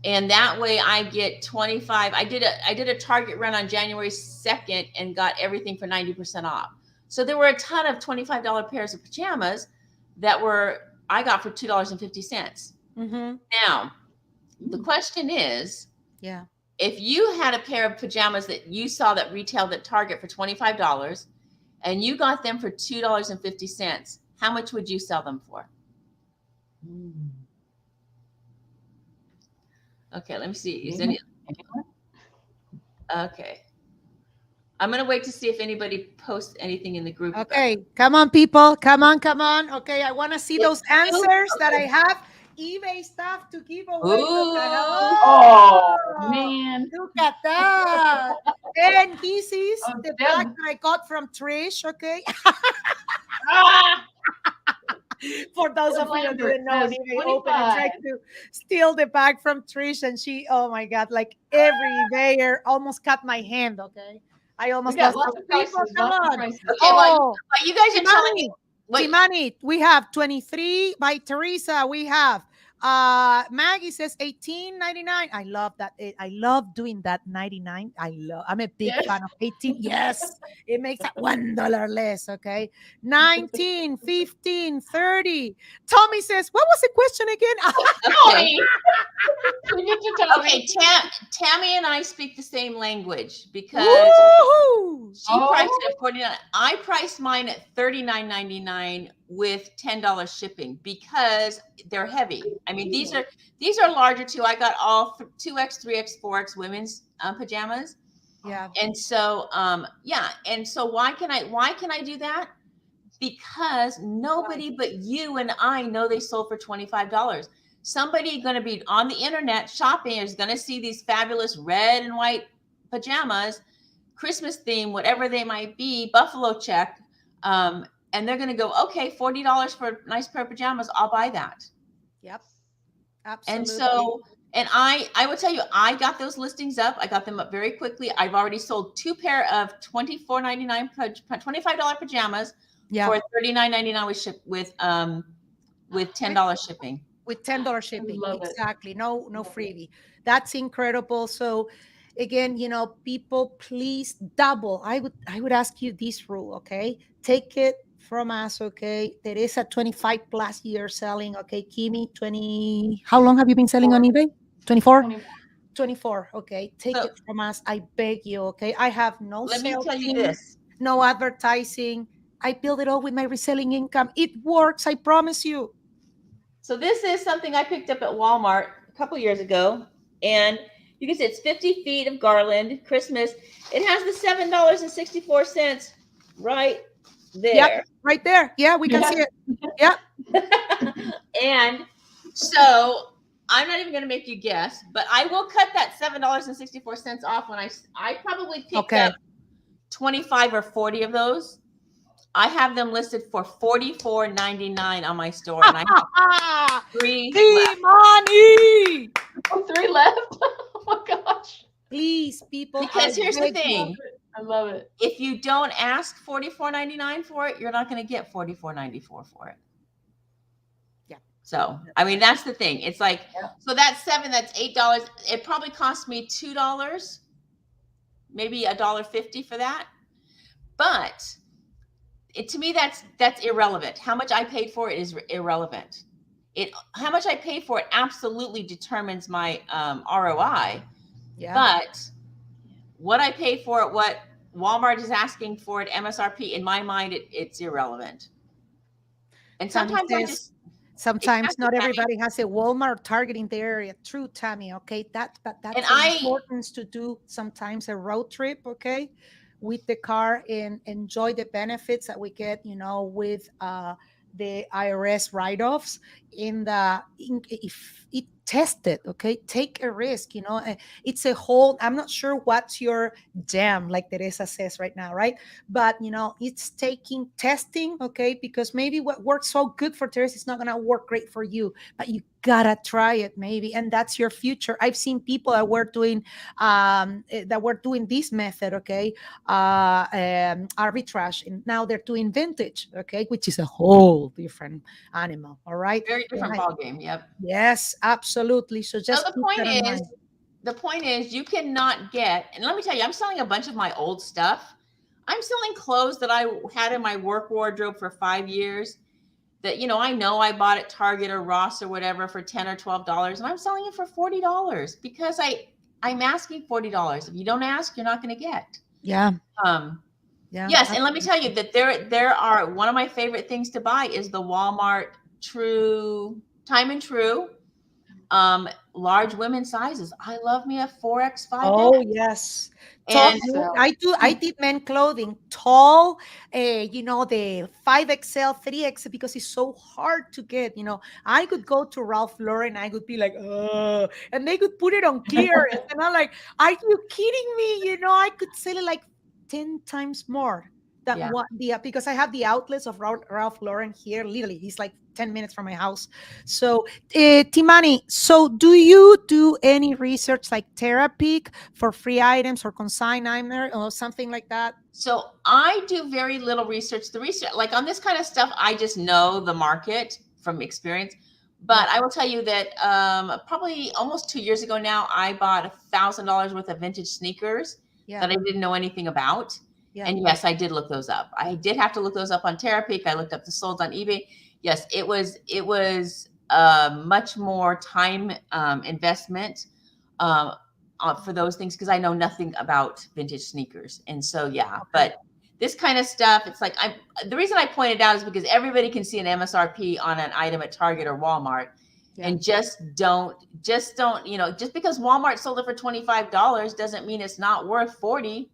And that way I get 25. I did a Target run on January 2nd and got everything for 90% off. So there were a ton of $25 pairs of pajamas that I got for $2.50. Now, the question is, if you had a pair of pajamas that you saw that retailed at Target for $25 and you got them for $2.50, how much would you sell them for? Okay, let me see. Is anyone? Okay. I'm going to wait to see if anybody posts anything in the group. Okay, come on, people. Come on. Okay, I want to see those answers that I have. eBay stuff to give away. Oh, man. Look at that. And this is the bag that I got from Trish, okay? For those of you who didn't know, eBay opened and tried to steal the bag from Trish, and she, oh my God, like every buyer almost cut my hand, okay? I almost lost people. Come on. Okay, well, you guys are telling me. Timani, we have 23 by Teresa. We have Maggie says $18.99. I love that. I love doing that 99. I'm a big fan of 18. Yes, it makes $1 less. Okay, 19, 15, 30. Tommy says, what was the question again? Okay, Tammy and I speak the same language because she priced it at $49. I priced mine at $39.99 with $10 shipping because they're heavy. I mean, these are larger too. I got all 2X, 3X, 4X women's pajamas. Yeah. And so, And so why can I do that? Because nobody but you and I know they sold for $25. Somebody going to be on the internet shopping is going to see these fabulous red and white pajamas, Christmas theme, whatever they might be, buffalo check. And they're going to go, okay, $40 for a nice pair of pajamas. I'll buy that. Yep. Absolutely. And so, and I will tell you, I got those listings up. I got them up very quickly. I've already sold 2 pair of $24.99, $25 pajamas for $39.99 with $10 shipping. With $10 shipping. Exactly. No freebie. That's incredible. So Again, people, please double. I would ask you this rule, okay? Take it from us, okay? There is a 25 plus years selling, okay? Kimmy, 20. How long have you been selling on Or eBay? 24? 20. 24, okay? Take So it from us. I beg you, okay? I have no let me sales tell you team, this. no advertising. I build it all with my reselling income. It works, I promise you. So this is something I picked up at Walmart a couple years ago, and you can see it's 50 feet of garland, Christmas. It has the $7.64 right Yep, there. right there. Yeah, we can see Yeah. it. Yep. And so I'm not even going to make you guess, but I will cut that $7.64 off when I probably picked Okay. up 25 or 40 of those. I have them listed for $44.99 on my store, and I have 3 left. Money. Oh, 3 left. Oh my gosh. Please, people, I Because here's the beg you. thing: I love it. if you don't ask $44.99 for it, you're not going to get $44.94 for it. Yeah. So, I mean, that's the thing. It's like, Yeah. so that's that's $8. It probably cost me $2, maybe $1.50 for that. But to me, that's irrelevant. How much I paid for it is irrelevant. How much I paid for it absolutely determines my ROI. Yeah. But what I paid for it, what Walmart is asking for it, MSRP, in my mind, it's irrelevant. And Tammy sometimes I says, just sometimes exactly, not Tammy. everybody has a Walmart or Target in their area. True, Tammy. Okay, but And that's the importance to do sometimes a road trip. Okay, with the car and enjoy the benefits that we get. With the IRS write-offs if it tested. Okay, take a risk. It's a whole. I'm not sure what's your jam, like Teresa says right now, right? But it's taking testing, okay? Because maybe what works so good for Teresa is not gonna work great for you, but you gotta try it maybe, and that's your future. I've seen people that were doing this method, okay, arbitrage, and now they're doing vintage, okay, which is a whole different animal. All right. Very And different ball game. Yep. yes, absolutely. So So just keep that in mind. the point is you cannot get, and let me tell you, I'm selling a bunch of my old stuff. I'm selling clothes that I had in my work wardrobe for 5 years that, I know I bought at Target or Ross or whatever for $10 or $12, and I'm selling it for $40 because I'm asking $40. If you don't ask, you're not going to get. Yeah. Yeah. Yes, and let me tell you that there are, one of my favorite things to buy is the Walmart Time and True large women sizes. I love me a 4X 5X. Oh yes. Tall. And I did men clothing. Tall, the 5XL, 3X, because it's so hard to get. I could go to Ralph Lauren, I would be like, and they could put it on clearance. And I'm like, are you kidding me? I could sell it like 10 times more than Yeah. what because I have the outlets of Ralph Lauren here. Literally, it's like 10 minutes from my house. So Timani, so do you do any research like Terapeak for free items or consign item or something like that? So I do very little research. The research, like on this kind of stuff, I just know the market from experience. But I will tell you that probably almost 2 years ago now, I bought $1,000 worth of vintage sneakers that I didn't know anything about. Yeah. And yes, I did look those up. I did have to look those up on Terapeak. I looked up the solds on eBay. Yes, it was much more time investment for those things because I know nothing about vintage sneakers. And so, yeah, but this kind of stuff, it's like the reason I pointed out is because everybody can see an MSRP on an item at Target or Walmart. Yeah. And just don't, just because Walmart sold it for $25 doesn't mean it's not worth 40.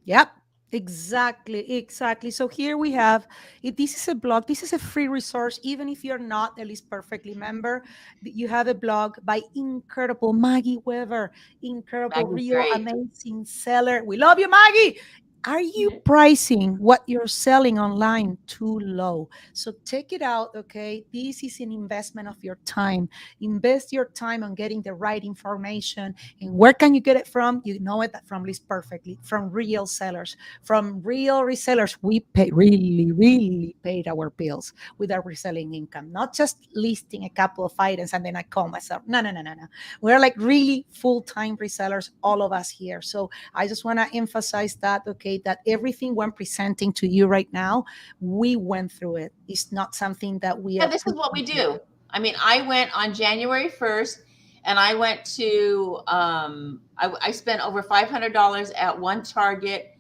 Yep. Exactly. So here we have, if this is a blog, this is a free resource. Even if you're not a List Perfectly member, you have a blog by incredible Maggie Weber, incredible, Maggie's real, great. amazing seller. We love you, Maggie. Are you pricing what you're selling online too low? So take it out, okay? This is an investment of your time. Invest your time on getting the right information. And where can you get it from? You know it from List Perfectly, from real sellers, from real resellers. We pay really, really paid our bills with our reselling income, not just listing a couple of items and then I call myself. No, no, no, no, no. We're like really full-time resellers, all of us here. So I just want to emphasize that, okay, that everything we're presenting to you right now, we went through it. It's not something that we Yeah, are this is what we preaching to you. do. I mean, I went on January 1st and I went to, I spent over $500 at one Target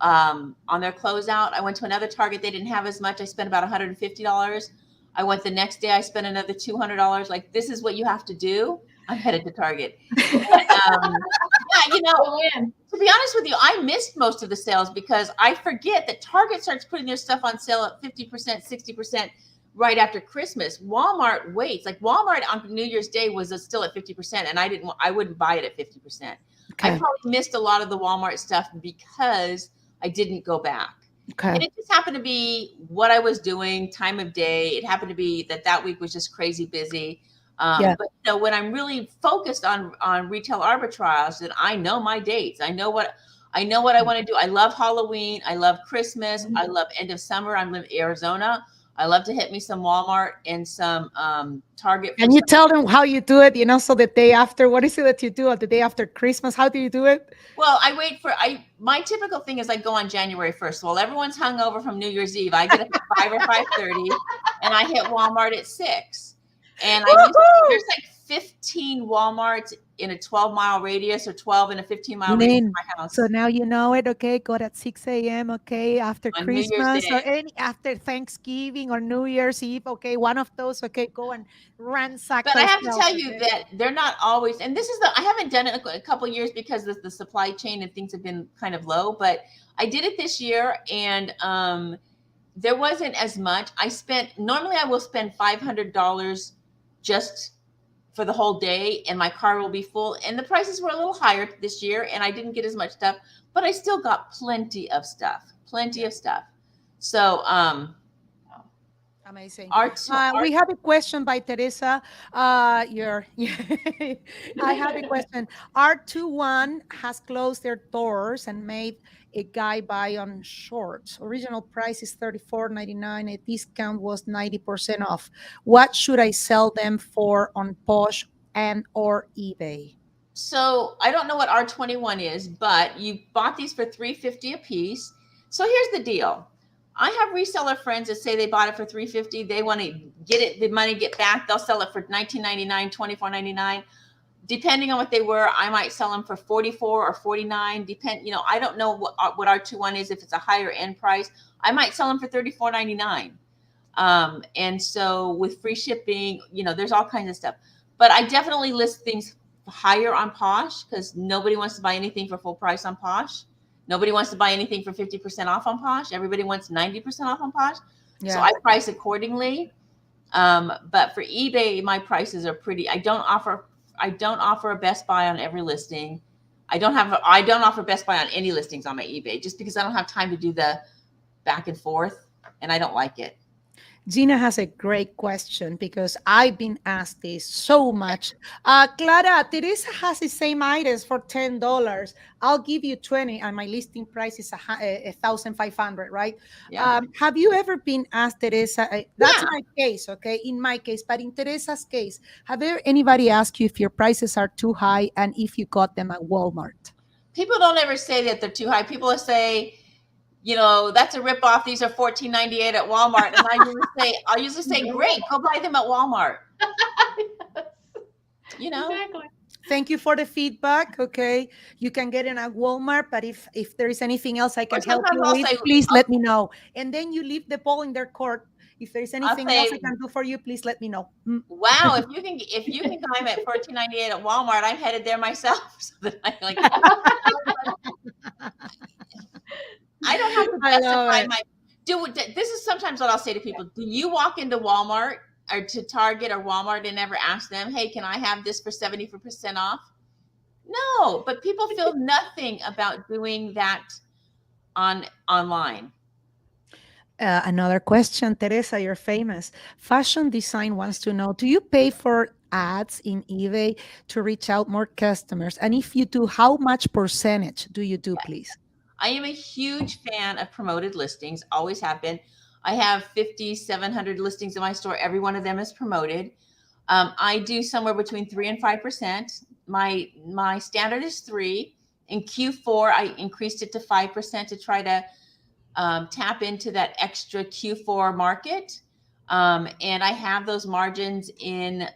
on their closeout. I went to another Target. They didn't have as much. I spent about $150. I went the next day. I spent another $200. Like, this is what you have to do. I'm headed to Target. But, yeah, to be honest with you, I missed most of the sales because I forget that Target starts putting their stuff on sale at 50%, 60% right after Christmas. Walmart waits. Like Walmart on New Year's Day was still at 50%, and I wouldn't buy it at 50%. I Okay. probably missed a lot of the Walmart stuff because I didn't go back. And Okay. it just happened to be what I was doing, time of day. It happened to be that week was just crazy busy. Yeah. But when I'm really focused on retail arbitrage, then I know my dates. I know what I want to do. I love Halloween. I love Christmas. I love end of summer. I'm in Arizona. I love to hit me some Walmart and some Target. Can you tell them how you do it? So the day after, what is it that you do on the day after Christmas? How do you do it? Well, I wait for my typical thing is I go on January 1st. Well, everyone's hungover from New Year's Eve. I get up at 5 or 5:30 and I hit Walmart at 6. And there's like 15 Walmarts in a 12-mile radius or 12 in a 15-mile radius of my house. So now you know it, okay? Go at 6 a.m., okay? After On New Year's Christmas or Day. after Thanksgiving or New Year's Eve, okay? One of those, okay? Go and ransack But I those have to shelves, tell you okay? that they're not always, and I haven't done it a couple of years because the supply chain and things have been kind of low, but I did it this year and there wasn't as much. Normally I will spend $500 just for the whole day and my car will be full. And the prices were a little higher this year and I didn't get as much stuff, but I still got plenty of stuff. So, Amazing. our We have a question by Teresa. I have a question. R21 has closed their doors and made a guy buy on shorts. Original price is $34.99. A discount was 90% off. What should I sell them for on Posh and or eBay? So I don't know what R21 is, but you bought these for $350 a piece. So here's the deal. I have reseller friends that say they bought it for $350. They want to the money get back. They'll sell it for $19.99, $24.99. Depending on what they were, I might sell them for $44 or $49. I don't know what R21 is. If it's a higher end price, I might sell them for $34.99. And so with free shipping, there's all kinds of stuff. But I definitely list things higher on Posh because nobody wants to buy anything for full price on Posh. Nobody wants to buy anything for 50% off on Posh. Everybody wants 90% off on Posh. Yeah. So I price accordingly. But for eBay, my prices are pretty. I don't offer a best buy on every listing. I don't offer best buy on any listings on my eBay just because I don't have time to do the back and forth and I don't like it. Gina has a great question because I've been asked this so much. Clara, Teresa has the same items for $10. I'll give you 20 and my listing price is 1,500, right? Yeah. Have you ever been asked, Teresa? That's my case, okay? In my case, but in Teresa's case, have anybody asked you if your prices are too high and if you got them at Walmart? People don't ever say that they're too high. People say, that's a ripoff. These are $14.98 at Walmart. And I'll usually say, great, go buy them at Walmart. Exactly. Thank you for the feedback. Okay. You can get it at Walmart, but if there is anything else I can help you with, please let me know. And then you leave the ball in their court. If there's anything else I can do for you, please let me know. Wow, if you can buy them at $14.98 at Walmart, I'm headed there myself. So that I don't have to justify this is sometimes what I'll say to people. Do you walk into Walmart or to Target or Walmart and never ask them, hey, can I have this for 70% off? No, but people feel nothing about doing that online. Another question, Teresa, you're famous. Fashion Design wants to know, do you pay for ads in eBay to reach out more customers? And if you do, how much percentage do you do, please? I am a huge fan of promoted listings, always have been. I have 5,700 listings in my store. Every one of them is promoted. I do somewhere between 3 and 5%. My standard is 3. In Q4, I increased it to 5% to try to tap into that extra Q4 market. And I have those margins in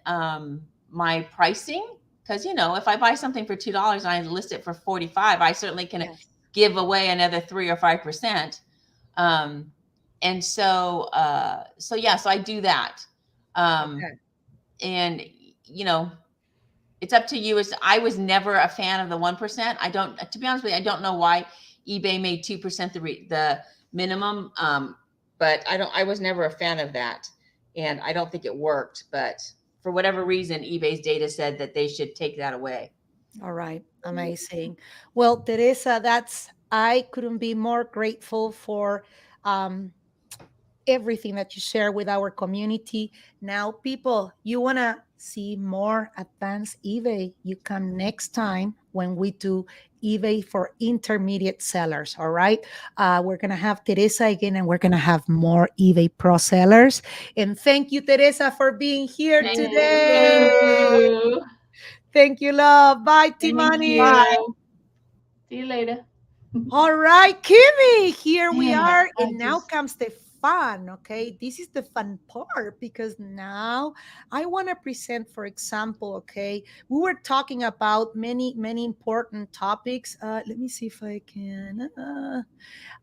my pricing because, if I buy something for $2 and I list it for 45, I certainly can give away another 3 or 5%. And so I do that. And, it's up to you. I was never a fan of the 1%. To be honest with you, I don't know why eBay made 2% the minimum. But I was never a fan of that. And I don't think it worked, but for whatever reason, eBay's data said that they should take that away. All right. Amazing. Well, Teresa, I couldn't be more grateful for everything that you share with our community. Now, people, you want to see more advanced eBay, you come next time when we do eBay for intermediate sellers. All right. We're going to have Teresa again, and we're going to have more eBay pro sellers. And thank you, Teresa, for being here today. You. Thank you, love. Bye, Thank Timani. you. See you later. All right, Kimmy, here we Man, are. I And now just- comes the fun, okay? This is the fun part because now I want to present, for example, okay? We were talking about many, many important topics. Let me see if I can.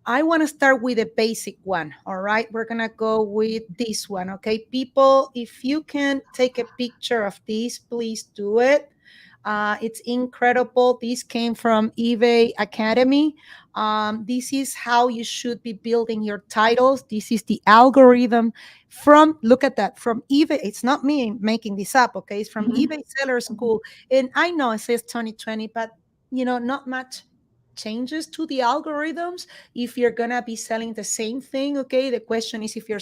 I want to start with a basic one, all right? We're going to go with this one, okay? People, if you can take a picture of this, please do it. It's incredible. This came from eBay Academy. This is how you should be building your titles. This is the algorithm look at that, from eBay. It's not me making this up, okay? It's from eBay Seller School. And I know it says 2020, but not much changes to the algorithms if you're gonna be selling the same thing. Okay, the question is if you're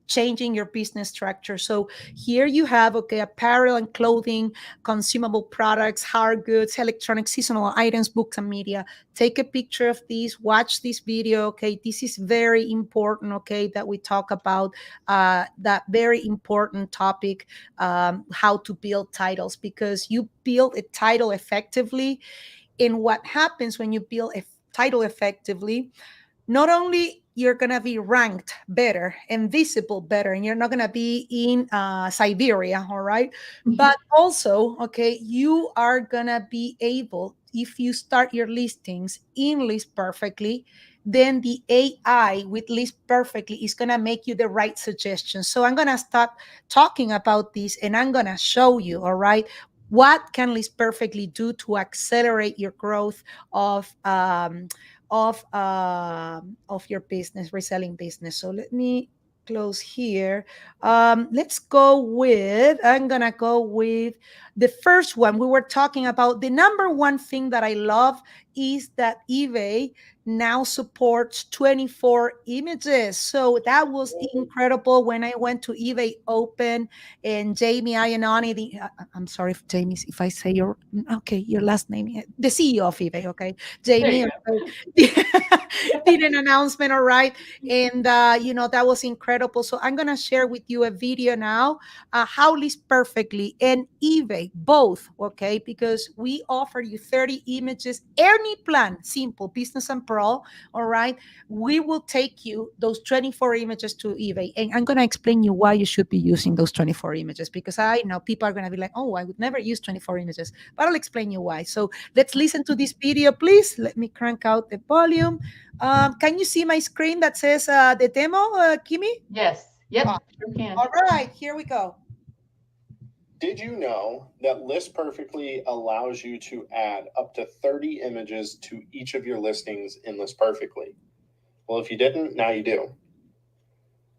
changing your business structure. So here you have, okay, apparel and clothing, consumable products, hard goods, electronic, seasonal items, books, and media. Take a picture of these, watch this video. Okay, this is very important, okay, that we talk about that very important topic, how to build titles, because you build a title effectively. And what happens when you build a title effectively, not only you're going to be ranked better and visible better, and you're not going to be in Siberia, all right? But also, okay, you are going to be able, if you start your listings in List Perfectly, then the AI with List Perfectly is going to make you the right suggestions. So I'm going to stop talking about this and I'm going to show you, all right, what can List Perfectly do to accelerate your growth of your business, reselling business. So let me close here. I'm gonna go with the first one. We were talking about the number one thing that I love is that eBay now supports 24 images. So that was incredible when I went to eBay Open, and Jamie Iannone, I'm sorry, Jamie, if I say your last name, the CEO of eBay, okay? Jamie did an announcement, all right? And, that was incredible. So I'm going to share with you a video now, how List Perfectly and eBay, both, okay? Because we offer you 30 images, any plan, simple, business and pro, all right? We will take you those 24 images to eBay. And I'm going to explain you why you should be using those 24 images, because I know people are going to be like, oh, I would never use 24 images, but I'll explain you why. So let's listen to this video, please. Let me crank out the volume. Can you see my screen that says the demo, Kimmy? Yes. Yep. Sure can. All right, here we go. Did you know that List Perfectly allows you to add up to 30 images to each of your listings in List Perfectly? Well, if you didn't, now you do.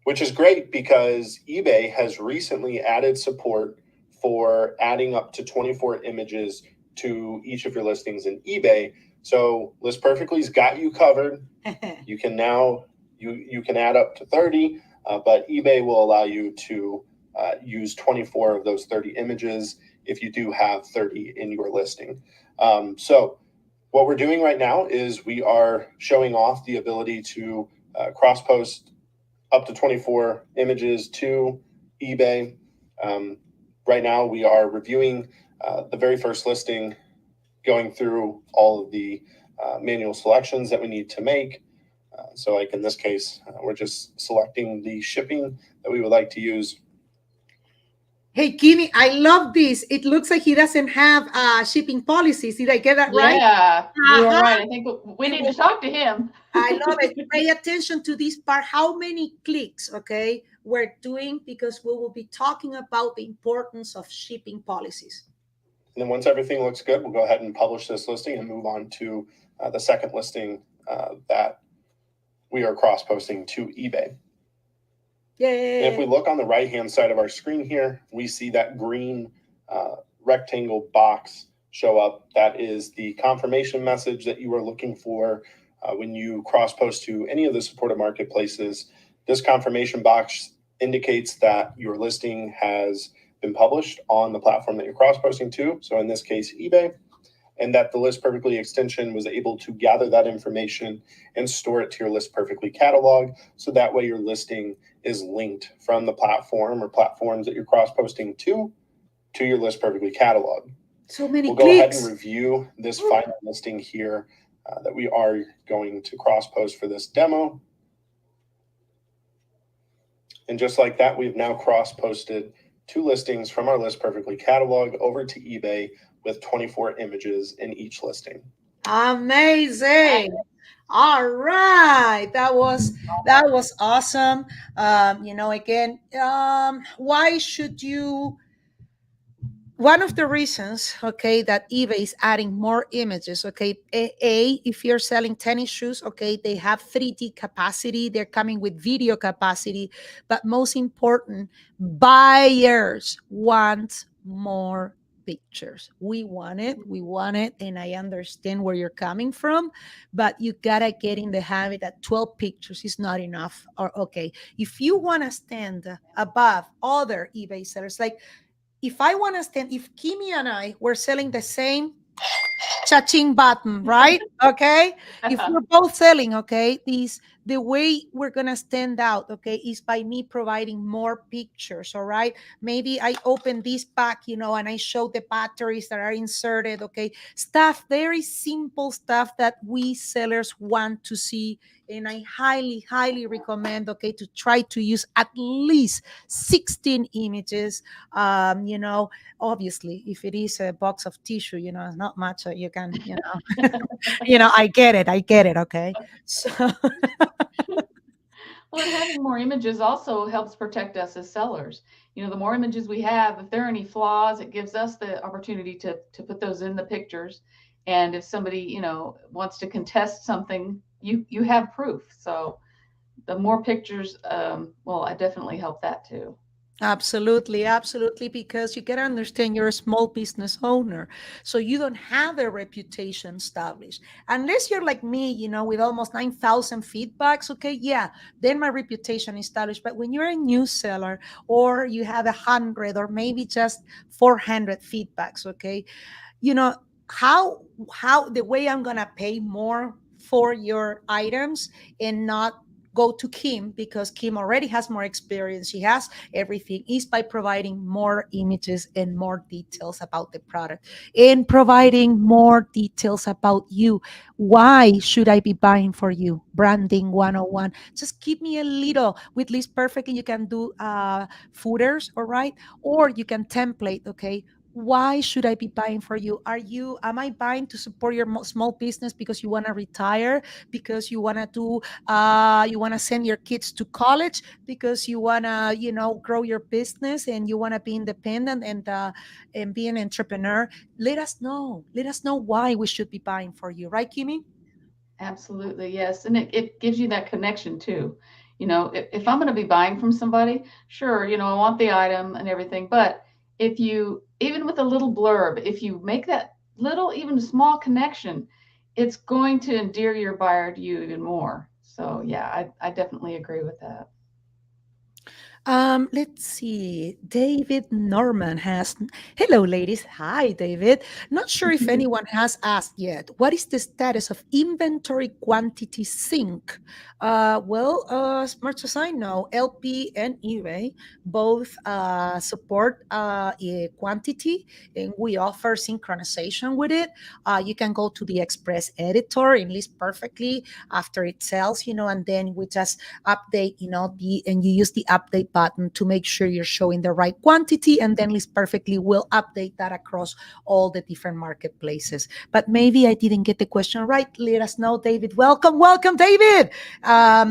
Which is great because eBay has recently added support for adding up to 24 images to each of your listings in eBay. So List Perfectly's got you covered. You can now you can add up to 30, but eBay will allow you to use 24 of those 30 images if you do have 30 in your listing. So what we're doing right now is we are showing off the ability to cross post up to 24 images to eBay. Right now we are reviewing the very first listing, going through all of the manual selections that we need to make. So like in this case, we're just selecting the shipping that we would like to use. Hey, Kimmy, I love this. It looks like he doesn't have shipping policies. Did I get that right? Yeah, you are Uh-huh. right. I think we need to talk to him. I love it. Pay attention to this part. How many clicks, okay, we're doing, because we will be talking about the importance of shipping policies. And then once everything looks good, we'll go ahead and publish this listing and move on to the second listing that we are cross-posting to eBay. Yay. And if we look on the right-hand side of our screen here, we see that green rectangle box show up. That is the confirmation message that you are looking for when you cross-post to any of the supported marketplaces. This confirmation box indicates that your listing has been published on the platform that you're cross-posting to. So in this case, eBay. And that the List Perfectly extension was able to gather that information and store it to your List Perfectly catalog. So that way your listing is linked from the platform or platforms that you're cross-posting to your List Perfectly catalog. So many We'll clicks. go ahead and review this final listing here that we are going to cross-post for this demo. And just like that, we've now cross-posted 2 listings from our List Perfectly catalog over to eBay with 24 images in each listing. Amazing. All right, that was awesome. Again, why should you? One of the reasons, okay, that eBay is adding more images, okay, if you're selling tennis shoes, okay, they have 3D capacity, they're coming with video capacity, but most important, buyers want more pictures. We want it, and I understand where you're coming from, but you gotta get in the habit that 12 pictures is not enough. Or okay, if you want to stand above other eBay sellers, like if I want to stand, if Kimmy and I were selling the same cha-ching button, right? Okay. If we're both selling, okay, the way we're gonna stand out, okay, is by me providing more pictures. All right. Maybe I open this pack, and I show the batteries that are inserted, okay. Stuff, very simple stuff that we sellers want to see. And I highly, highly recommend, okay, to try to use at least 16 images. Obviously, if it is a box of tissue, not much you can, I get it. Okay. So Well, and having more images also helps protect us as sellers. The more images we have, if there are any flaws, it gives us the opportunity to put those in the pictures. And if somebody, wants to contest something, you have proof. So the more pictures, I definitely help that too. absolutely, because you gotta understand you're a small business owner, so you don't have a reputation established unless you're like me, with almost 9,000 feedbacks. Okay, yeah, then my reputation is established. But when you're a new seller, or you have 100 or maybe just 400 feedbacks, okay, you know how the way I'm gonna pay more for your items and not go to Kim, because Kim already has more experience, she has everything, is by providing more images and more details about the product and providing more details about you. Why should I be buying for you? Branding 101. Just give me a little. With List Perfectly, you can do footers, all right, or you can template, okay. Why should I be buying for you? Am I buying to support your small business because you want to retire, because you want to do you want to send your kids to college, because you want to grow your business and you want to be independent and be an entrepreneur? Let us know why we should be buying for you, right, Kimmy? Absolutely, yes. And it gives you that connection too. If I'm going to be buying from somebody, sure, I want the item and everything. But even with a little blurb, if you make that little, even small connection, it's going to endear your buyer to you even more. So yeah, I definitely agree with that. Let's see. David Norman has, hello, ladies. Hi, David. Not sure if anyone has asked yet. What is the status of inventory quantity sync? As much as I know, LP and eBay both support quantity, and we offer synchronization with it. You can go to the Express editor and list perfectly after it sells, and then we just update, and you use the update button to make sure you're showing the right quantity, and then List Perfectly will update that across all the different marketplaces. But maybe I didn't get the question right. Let us know, David. Welcome, David. The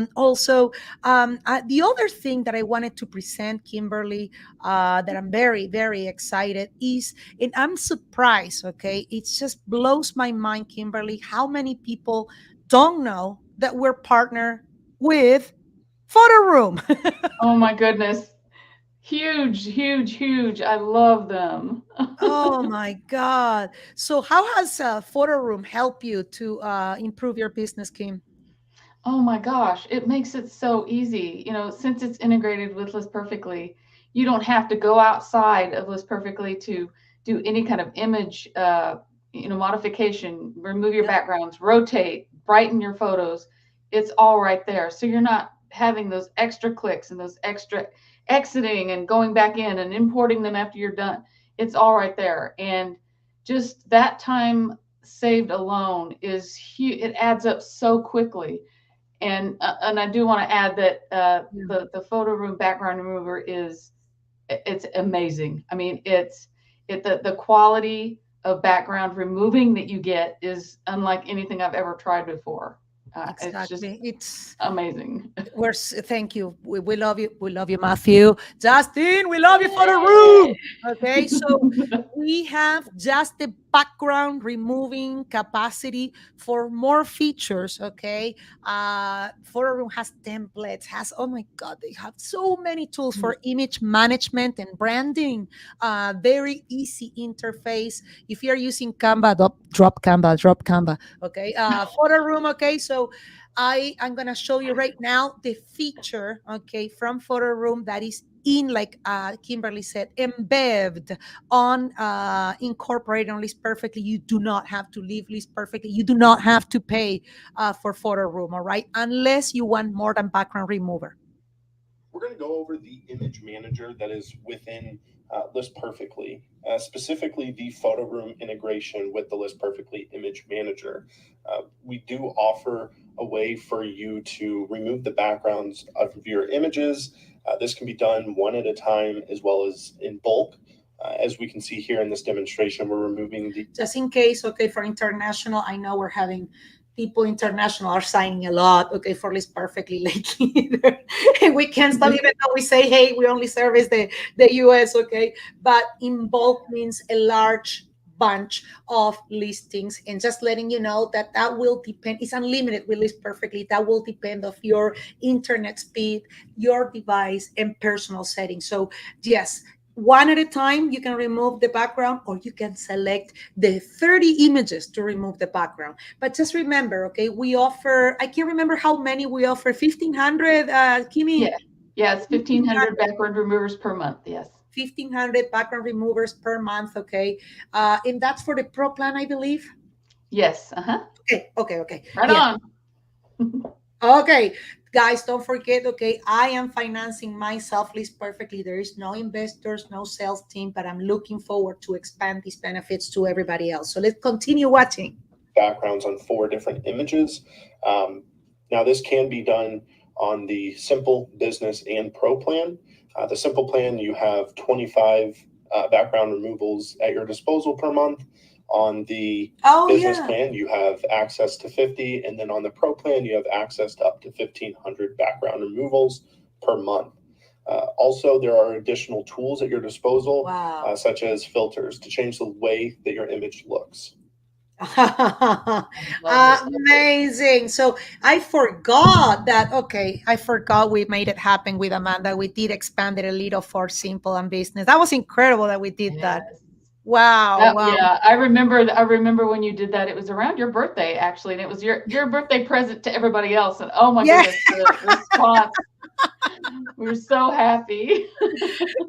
other thing that I wanted to present, Kimberly, that I'm very, very excited is, and I'm surprised, okay? It just blows my mind, Kimberly, how many people don't know that we're partnered with Photoroom. Oh my goodness. Huge, huge, huge. I love them. Oh my God. So, how has Photoroom helped you to improve your business, Kim? Oh my gosh, it makes it so easy. Since it's integrated with List Perfectly, you don't have to go outside of List Perfectly to do any kind of image, modification, remove your Yep. backgrounds, rotate, brighten your photos. It's all right there. So you're not having those extra clicks and those extra exiting and going back in and importing them after you're done. It's all right there. And just that time saved alone is huge. It adds up so quickly. And I do want to add that the Photoroom background remover it's amazing. I mean, the quality of background removing that you get is unlike anything I've ever tried before. It's just Exactly. It's amazing. thank you. We love you. We love you, Matthew. Justin, we love you for the room. Okay, so we have just the background removing capacity for more features. Okay, Photoroom has templates. Has, oh my God, they have so many tools for image management and branding. Very easy interface. If you're using Canva, drop Canva, drop Canva. Okay, Photoroom. Okay, so I'm gonna show you right now the feature, okay, from Photoroom that is in, like Kimberly said, embedded on incorporated on List Perfectly. You do not have to leave List Perfectly. You do not have to pay for Photoroom, all right, unless you want more than background remover. We're going to go over the image manager that is within List Perfectly, specifically the Photoroom integration with the List Perfectly image manager. We do offer a way for you to remove the backgrounds of your images. This can be done one at a time as well as in bulk. As we can see here in this demonstration, we're removing the... Just in case, okay, for international, I know we're having people international are signing a lot, okay, for List Perfectly lately. And we can't stop, even though we say, hey, we only service the US, okay? But in bulk means a large bunch of listings, and just letting you know that will depend. It's unlimited with List Perfectly. That will depend of your internet speed, your device, and personal settings. So yes, one at a time, you can remove the background, or you can select the 30 images to remove the background. But just remember, okay, we offer, I can't remember how many we offer, 1,500, Kimmy? Yeah, it's 1,500 background removers per month, yes. 1,500 background removers per month, okay? And that's for the Pro plan, I believe? Yes, Okay. Right on. Okay, guys, don't forget, okay, I am financing myself List Perfectly. There is no investors, no sales team, but I'm looking forward to expand these benefits to everybody else. So let's continue watching. Backgrounds on 4 different images. Now, this can be done on the Simple, Business, and Pro plan. The Simple plan, you have 25 background removals at your disposal per month. On the business plan, you have access to 50, and then on the Pro plan, you have access to up to 1,500 background removals per month. Also, there are additional tools at your disposal, such as filters, to change the way that your image looks. Amazing. So I forgot that. Okay, I forgot we made it happen with Amanda. We did expand it a little for Simple and Business. That was incredible that we did that. Wow, wow. Yeah, I remember when you did that. It was around your birthday, actually, and it was your birthday present to everybody else. And oh my Yeah. goodness, the response. We were so happy.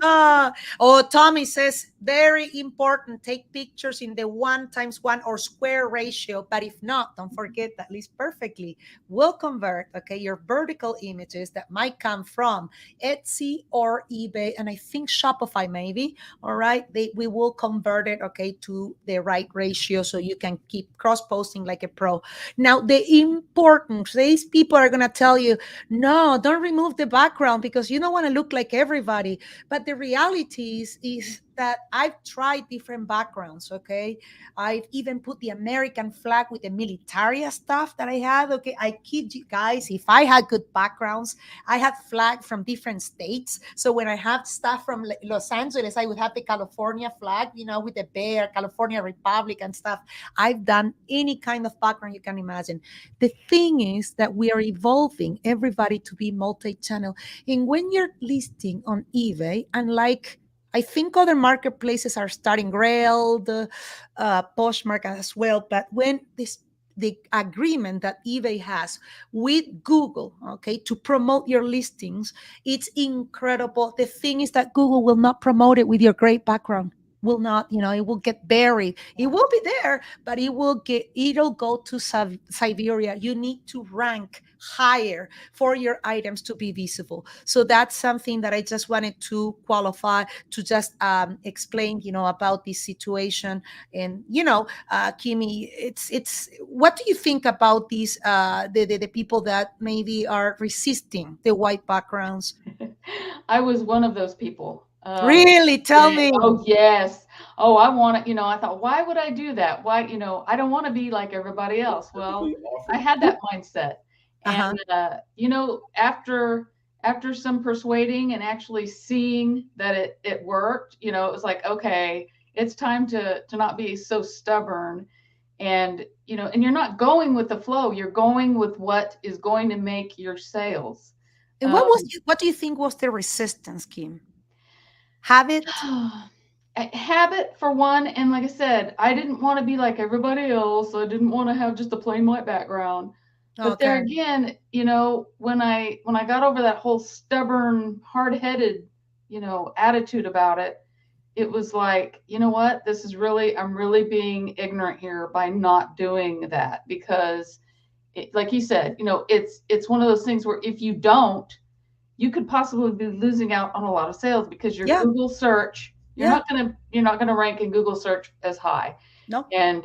Uh, oh, Tommy says, very important. Take pictures in the 1:1 or square ratio. But if not, don't forget that List Perfectly will convert, okay, your vertical images that might come from Etsy or eBay, and I think Shopify maybe. All right. We will convert it, okay, to the right ratio so you can keep cross posting like a pro. Now, the importance, these people are going to tell you, no, don't remove the background because you don't want to look like everybody. But the reality is that I've tried different backgrounds, okay? I've even put the American flag with the militaria stuff that I had, okay? I kid you guys, if I had good backgrounds, I had flag from different states. So when I have stuff from Los Angeles, I would have the California flag, with the bear, California Republic and stuff. I've done any kind of background you can imagine. The thing is that we are evolving everybody to be multi-channel. And when you're listing on eBay, unlike I think other marketplaces are starting Grail, the Poshmark as well, but when the agreement that eBay has with Google, okay, to promote your listings, it's incredible. The thing is that Google will not promote it with your great background. Will not, it will get buried. It will be there, but it'll go to Siberia. You need to rank higher for your items to be visible. So that's something that I just wanted to qualify, to just explain, about this situation. And Kimmy, it's what do you think about these the people that maybe are resisting the white backgrounds? I was one of those people. Really? Tell me. Oh yes. Oh, I want to, I thought, why would I do that? Why, I don't want to be like everybody else. Well, I had that mindset. Uh-huh. And after some persuading and actually seeing that it worked, it was like, okay, it's time to not be so stubborn. And and you're not going with the flow, you're going with what is going to make your sales. And what do you think was the resistance, Kim? Habit? Habit for one, and like I said, I didn't want to be like everybody else. I didn't want to have just a plain white background. But there Okay. again, when I got over that whole stubborn, hard-headed, attitude about it, it was like, you know what? I'm really being ignorant here by not doing that, because like you said, it's one of those things where if you don't, you could possibly be losing out on a lot of sales, because your Google search, you're not gonna rank in Google search as high. No. And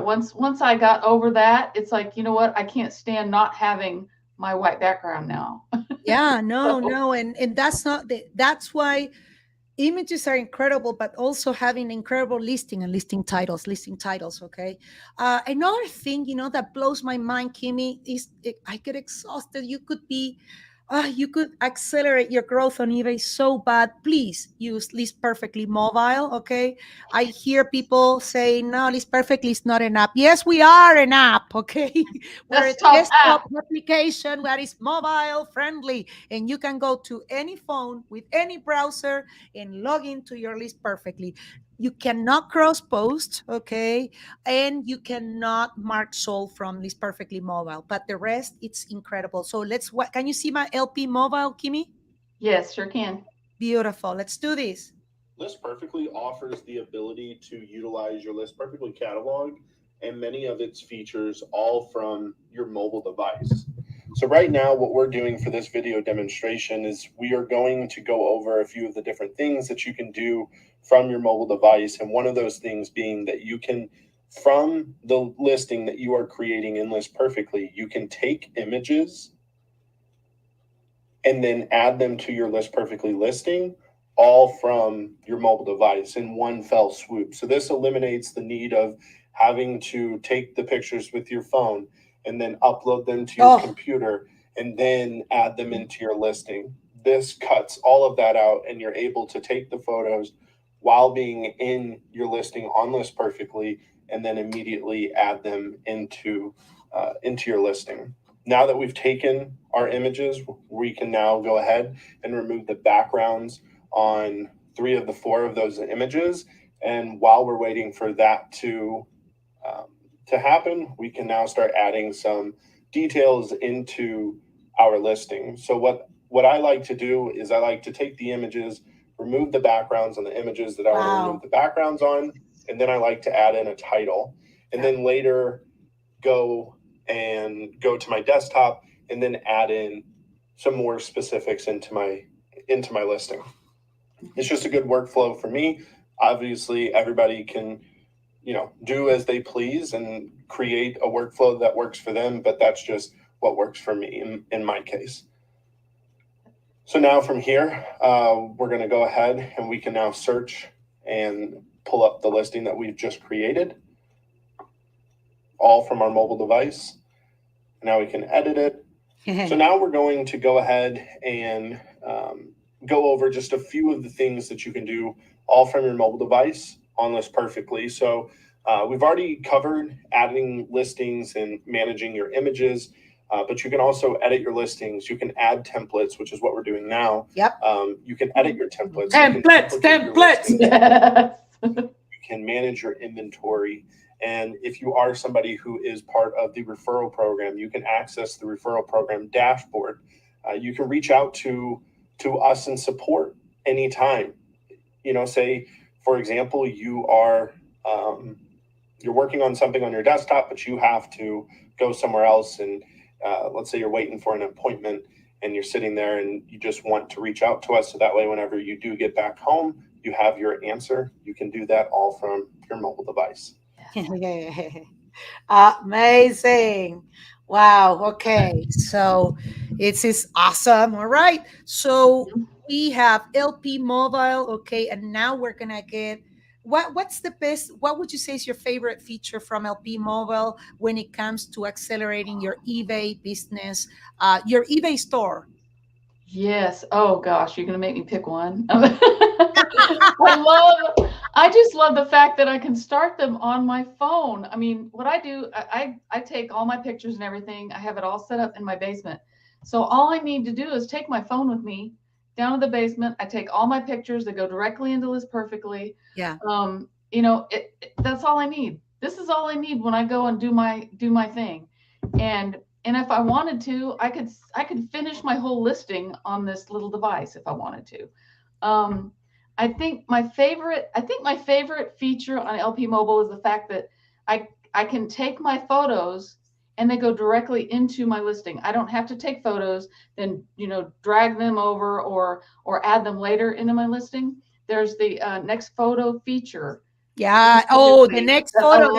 once I got over that, it's like, you know what? I can't stand not having my white background now. Yeah, no, and that's why images are incredible, but also having incredible listing and listing titles. Okay. Another thing, that blows my mind, Kimmy, is I get exhausted. You could accelerate your growth on eBay so bad. Please use List Perfectly mobile. Okay. I hear people say, no, List Perfectly is not an app. Yes, we are an app. Okay. We're a desktop application that is mobile friendly, and you can go to any phone with any browser and log into your List Perfectly. You cannot cross post, okay, and you cannot mark sold from List Perfectly mobile, but the rest, it's incredible. So can you see my LP mobile, Kimmy? Yes, sure can. Beautiful. Let's do this. List Perfectly offers the ability to utilize your List Perfectly catalog and many of its features all from your mobile device. So right now, what we're doing for this video demonstration is we are going to go over a few of the different things that you can do from your mobile device. And one of those things being that you can, from the listing that you are creating in List Perfectly, you can take images and then add them to your List Perfectly listing, all from your mobile device in one fell swoop. So this eliminates the need of having to take the pictures with your phone and then upload them to your computer and then add them into your listing. This cuts all of that out, and you're able to take the photos while being in your listing on List Perfectly and then immediately add them into your listing. Now that we've taken our images, we can now go ahead and remove the backgrounds on 3 of the 4 of those images And while we're waiting for that to happen, we can now start adding some details into our listing. So what I like to do is I like to take the images, remove the backgrounds on the images that I want to remove the backgrounds on, and then I like to add in a title, and then later go to my desktop and then add in some more specifics into my listing. It's just a good workflow for me. Obviously, everybody can, do as they please and create a workflow that works for them, but that's just what works for me in my case. So now from here, we're going to go ahead and we can now search and pull up the listing that we've just created, all from our mobile device. Now we can edit it. So now we're going to go ahead and go over just a few of the things that you can do all from your mobile device on List Perfectly. So we've already covered adding listings and managing your images, but you can also edit your listings. You can add templates, which is what we're doing now. Yep. You can edit your templates. Templates. You can manage your inventory. And if you are somebody who is part of the referral program, you can access the referral program dashboard. You can reach out to us and support anytime. Say, for example, you're working on something on your desktop, but you have to go somewhere else. And let's say you're waiting for an appointment and you're sitting there and you just want to reach out to us. So that way, whenever you do get back home, you have your answer. You can do that all from your mobile device. Amazing. Wow. Okay. So it's awesome. All right. So we have LP mobile. Okay. And now we're going to get what's the best, what would you say is your favorite feature from LP mobile when it comes to accelerating your eBay business, your eBay store? Yes. Oh gosh, you're gonna make me pick one. I just love the fact that I can start them on my phone. I mean, what I do, I take all my pictures and everything. I have it all set up in my basement. So all I need to do is take my phone with me down to the basement. I take all my pictures that go directly into List Perfectly. Yeah. That's all I need. This is all I need when I go and do my thing. And if I wanted to, I could finish my whole listing on this little device if I wanted to. I think my favorite feature on LP Mobile is the fact that I can take my photos and they go directly into my listing. I don't have to take photos, then drag them over or add them later into my listing. There's the next photo feature. Yeah. Oh, the next photo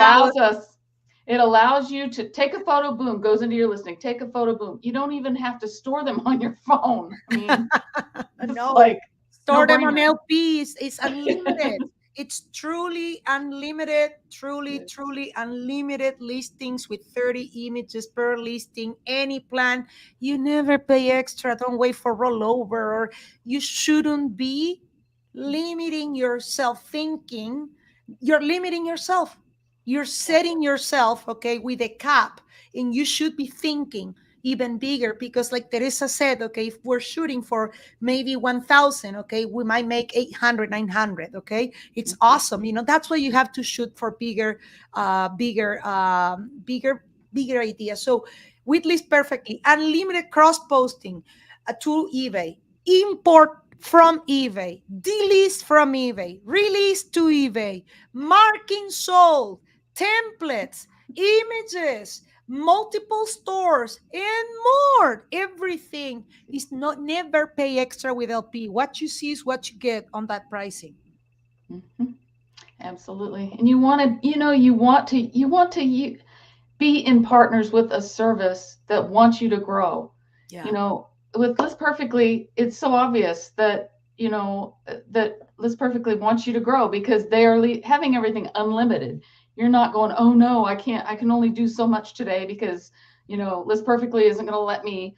It allows you to take a photo, boom, goes into your listing. Take a photo, boom. You don't even have to store them on your phone. I mean, no, store them on LPs. It's unlimited. It's truly unlimited, truly unlimited listings with 30 images per listing, any plan. You never pay extra. Don't wait for rollover, or you shouldn't be limiting yourself thinking. You're limiting yourself. You're setting yourself, okay, with a cap, and you should be thinking even bigger, because like Theresa said, okay, if we're shooting for maybe 1,000, okay, we might make 800, 900, okay? It's awesome. That's why you have to shoot for bigger ideas. So with List Perfectly, unlimited cross-posting to eBay, import from eBay, delist from eBay, release to eBay, marking sold, templates, images, multiple stores, and more. Everything is never pay extra with LP. What you see is what you get on that pricing. Mm-hmm. Absolutely. And you want to be in partners with a service that wants you to grow. Yeah. With List Perfectly, it's so obvious that that List Perfectly wants you to grow, because they are having everything unlimited. You're not going, oh no, I can only do so much today because List Perfectly isn't going to let me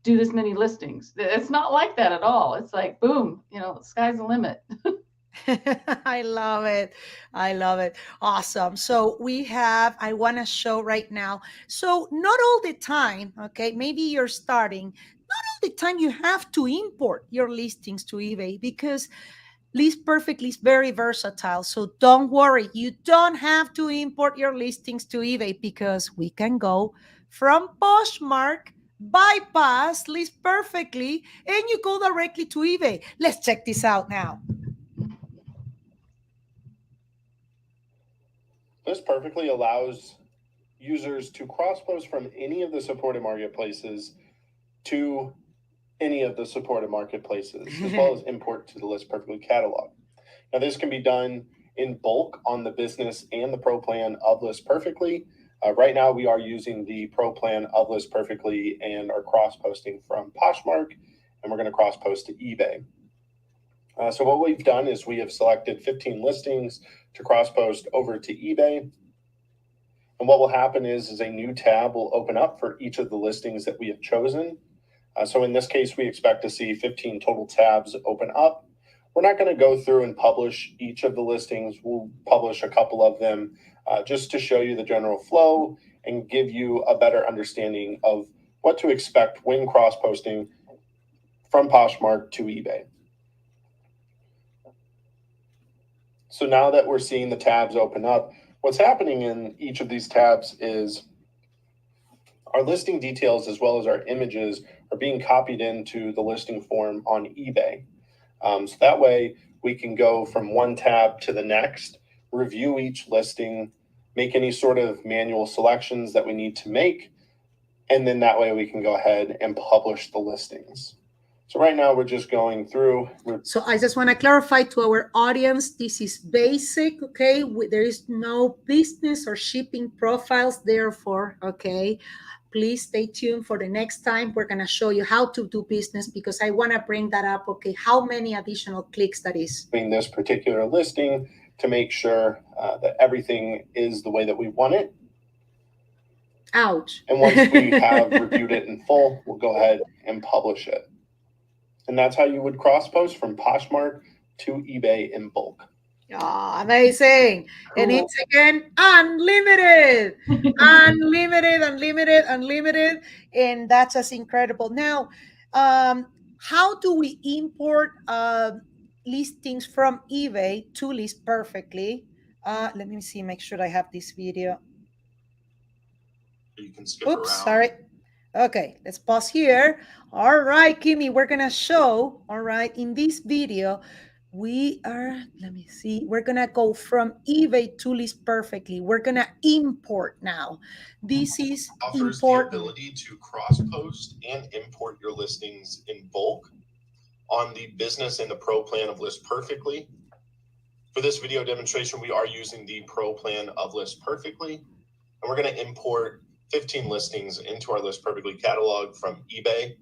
do this many listings. It's not like that at all. It's like, boom, sky's the limit. I love it. Awesome. So I want to show right now. So not all the time, okay, maybe you're starting, not all the time you have to import your listings to eBay, because List Perfectly is very versatile. So don't worry. You don't have to import your listings to eBay because we can go from Poshmark, bypass List Perfectly, and you go directly to eBay. Let's check this out now. List Perfectly allows users to cross-post from any of the supported marketplaces to any of the supported marketplaces, as well as import to the List Perfectly catalog. Now, this can be done in bulk on the business and the pro plan of List Perfectly. Right now, we are using the pro plan of List Perfectly and are cross-posting from Poshmark, and we're going to cross-post to eBay. So what we've done is we have selected 15 listings to cross-post over to eBay. And what will happen is a new tab will open up for each of the listings that we have chosen. So in this case, we expect to see 15 total tabs open up. We're not going to go through and publish each of the listings. We'll publish a couple of them just to show you the general flow and give you a better understanding of what to expect when cross-posting from Poshmark to eBay. So now that we're seeing the tabs open up, what's happening in each of these tabs is our listing details as well as our images are being copied into the listing form on eBay. So that way we can go from one tab to the next, review each listing, make any sort of manual selections that we need to make, and then that way we can go ahead and publish the listings. So right now we're just going through. So I just want to clarify to our audience, this is basic, okay? There is no business or shipping profiles, therefore, okay? Please stay tuned for the next time. We're going to show you how to do business because I want to bring that up, okay? How many additional clicks that is. In this particular listing to make sure that everything is the way that we want it. Ouch. And once we have reviewed it in full, we'll go ahead and publish it. And that's how you would cross-post from Poshmark to eBay in bulk. Oh, amazing. Cool. And it's again unlimited. Unlimited. And that's just incredible. Now, how do we import listings from eBay to List Perfectly? Let me see, make sure I have this video. You can skip Oops, around. sorry. Okay, let's pause here. All right, Kimmy, we're going to show, all right, in this video, we are, let me see, we're going to go from eBay to List Perfectly. We're going to import now. This is Offers import. the ability to cross-post and import your listings in bulk on the business and the pro plan of List Perfectly. For this video demonstration, we are using the pro plan of List Perfectly, and we're going to import 15 listings into our List Perfectly catalog from eBay.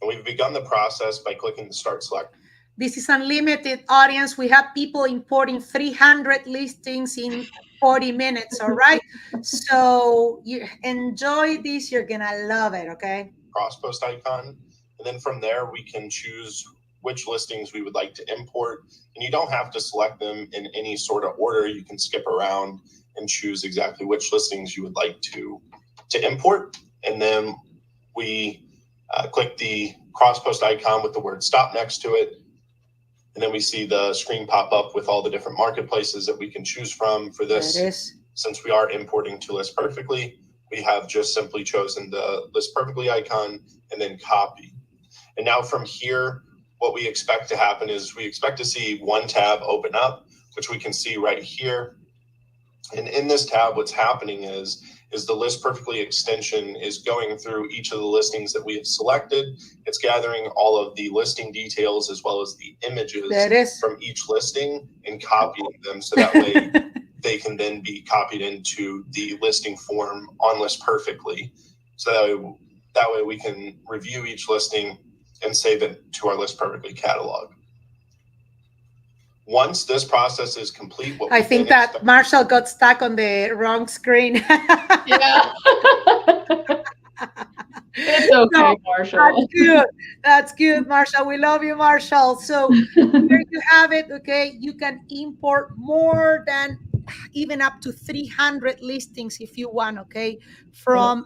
And we've begun the process by clicking the Start Select. This is unlimited, audience. We have people importing 300 listings in 40 minutes, all right? So you enjoy this. You're going to love it, okay? Crosspost icon. And then from there, we can choose which listings we would like to import. And you don't have to select them in any sort of order. You can skip around and choose exactly which listings you would like to import. And then we click the crosspost icon with the word stop next to it. And then we see the screen pop up with all the different marketplaces that we can choose from for this. Since we are importing to List Perfectly, we have just simply chosen the List Perfectly icon and then copy. And now from here, what we expect to happen is we expect to see one tab open up, which we can see right here. And in this tab, what's happening is the List Perfectly extension is going through each of the listings that we have selected. It's gathering all of the listing details as well as the images from each listing and copying them so that way they can then be copied into the listing form on List Perfectly. So that way we can review each listing and save it to our List Perfectly catalog. Once this process is complete, I think that Marshall got stuck on the wrong screen. Yeah. It's okay, No, Marshall. That's good. That's good, Marshall. We love you, Marshall. So here you have it, okay? You can import more than even up to 300 listings if you want, okay, from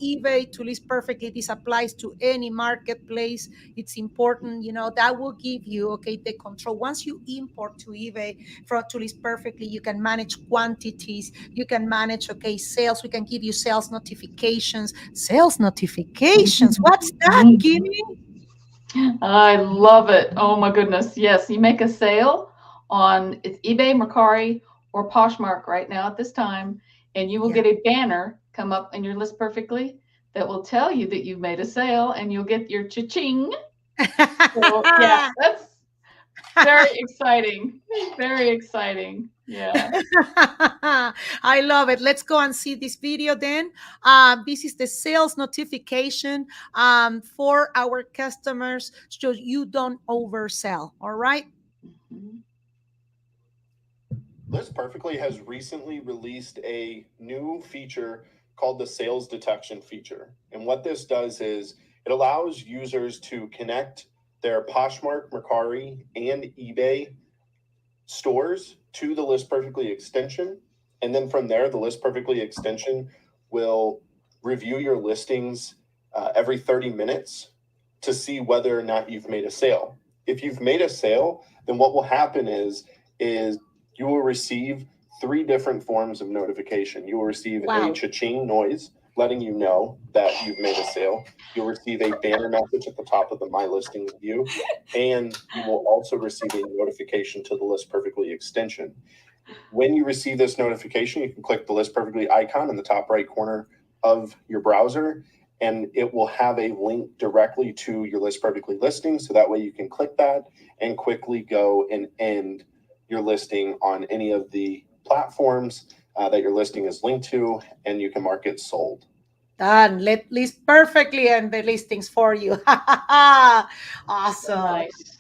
eBay to List Perfectly. This applies to any marketplace. It's important, that will give you, okay, the control. Once you import to eBay from to List Perfectly, you can manage quantities, you can manage, okay, sales. We can give you sales notifications. What's that, Kimmy? I love it. Oh my goodness. Yes, you make a sale on it's eBay, Mercari, or Poshmark right now at this time, and you will get a banner come up in your List Perfectly that will tell you that you've made a sale, and you'll get your cha-ching. So yeah, that's very exciting. Very exciting. Yeah. I love it. Let's go and see this video then. This is the sales notification for our customers, so you don't oversell. All right. Mhm. List Perfectly has recently released a new feature called the sales detection feature. And what this does is it allows users to connect their Poshmark, Mercari, and eBay stores to the List Perfectly extension. And then from there, the List Perfectly extension will review your listings every 30 minutes to see whether or not you've made a sale. If you've made a sale, then what will happen is you will receive 3 different forms of notification. You will receive a cha-ching noise letting you know that you've made a sale. You'll receive a banner message at the top of the My Listings view, and you will also receive a notification to the List Perfectly extension. When you receive this notification, you can click the List Perfectly icon in the top right corner of your browser, and it will have a link directly to your List Perfectly listing. So that way you can click that and quickly go and end your listing on any of the platforms that your listing is linked to, and you can mark it sold. Done. Let List Perfectly end the listings for you. Awesome. Nice.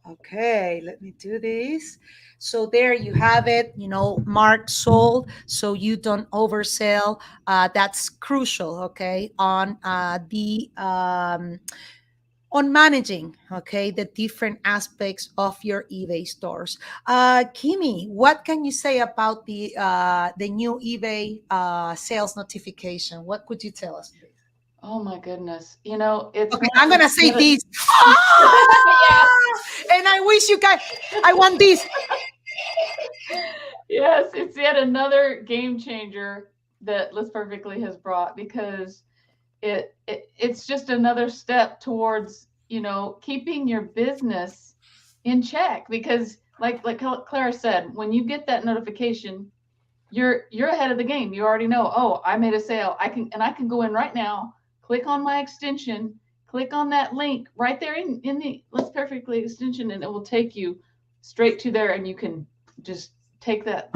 Okay, let me do this. So there you have it, marked sold, so you don't oversell. That's crucial, okay, on managing, okay, the different aspects of your eBay stores. Kimmy, what can you say about the new eBay sales notification? What could you tell us, please? Oh my goodness. It's Okay, I'm gonna say this. Yeah. And I wish you guys, I want this. Yes, it's yet another game changer that List Perfectly has brought, because it's just another step towards, keeping your business in check. Because like Clara said, when you get that notification, you're ahead of the game. You already know, oh, I made a sale. I can go in right now, click on my extension, click on that link right there in the List Perfectly extension, and it will take you straight to there, and you can just take that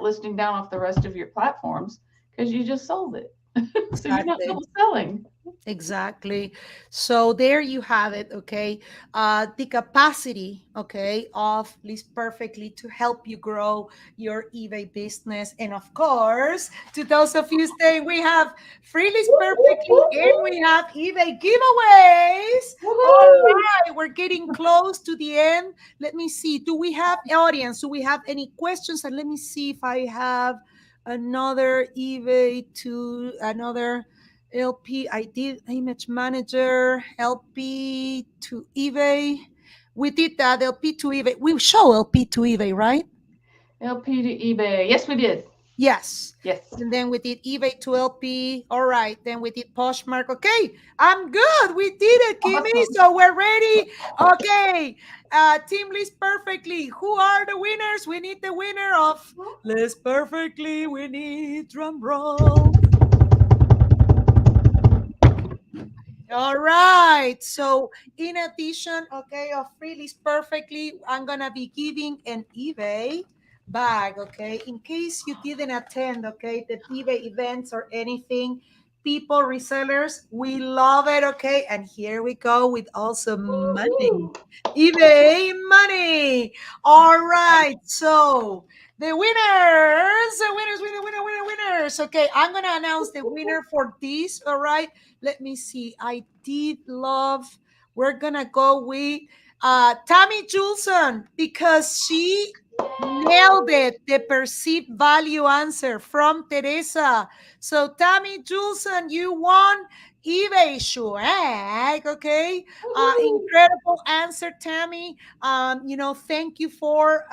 listing down off the rest of your platforms because you just sold it. So you're not Exactly. double selling. Exactly. So there you have it, okay? The capacity, okay, of List Perfectly to help you grow your eBay business. And of course, to those of you staying, we have free List Perfectly and we have eBay giveaways. All right, we're getting close to the end. Let me see. Do we have audience? Do we have any questions? And let me see if I have another eBay to another LP. I did image manager, LP to eBay. We did that LP to eBay. We show LP to eBay, right? LP to eBay. Yes, we did. Yes. Yes. And then we did eBay to LP. All right. Then we did Poshmark. Okay. I'm good. We did it, Kimmy. Awesome. So we're ready. Okay. Team List Perfectly. Who are the winners? We need the winner of List Perfectly. We need drum roll. All right. So in addition, okay, of free List Perfectly, I'm gonna be giving an eBay bag, okay, in case you didn't attend, okay, the eBay events or anything. People, resellers, we love it, okay. And here we go with also money, eBay money. All right. So the winners. Okay, I'm gonna announce the winner for this. All right. Let me see. I did love. We're gonna go with Tammy Julson because she Nailed it. The perceived value answer from Teresa. So Tammy Julson, you won eBay swag. Okay. Woohoo! Incredible answer, Tammy. Thank you for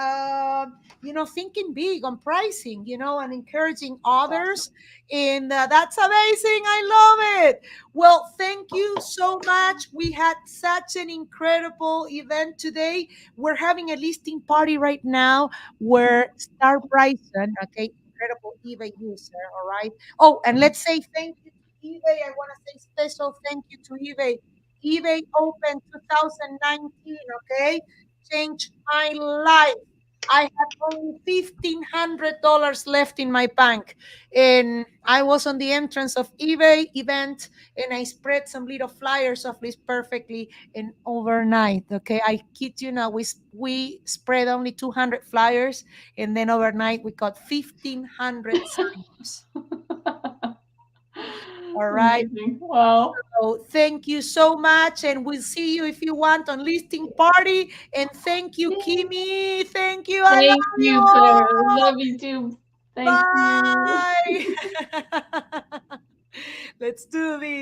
thinking big on pricing, and encouraging That's awesome. others. And that's amazing. I love it. Well, thank you so much. We had such an incredible event today. We're having a listing party right now where Star Bryson, okay, incredible eBay user, all right. Oh, and let's say thank you to eBay. I want to say special thank you to eBay. eBay Open 2019, okay, changed my life. I had only $1,500 left in my bank, and I was on the entrance of eBay event, and I spread some little flyers of List Perfectly, and overnight, okay, I kid you not, we spread only 200 flyers, and then overnight we got 1,500 signups. All right. Amazing. Wow. So thank you so much, and we'll see you if you want on listing party. And thank you, Yay. Kimmy. Thank you. I Thank love you you, Claire. all. Love you too. Thank you. Bye. Let's do this.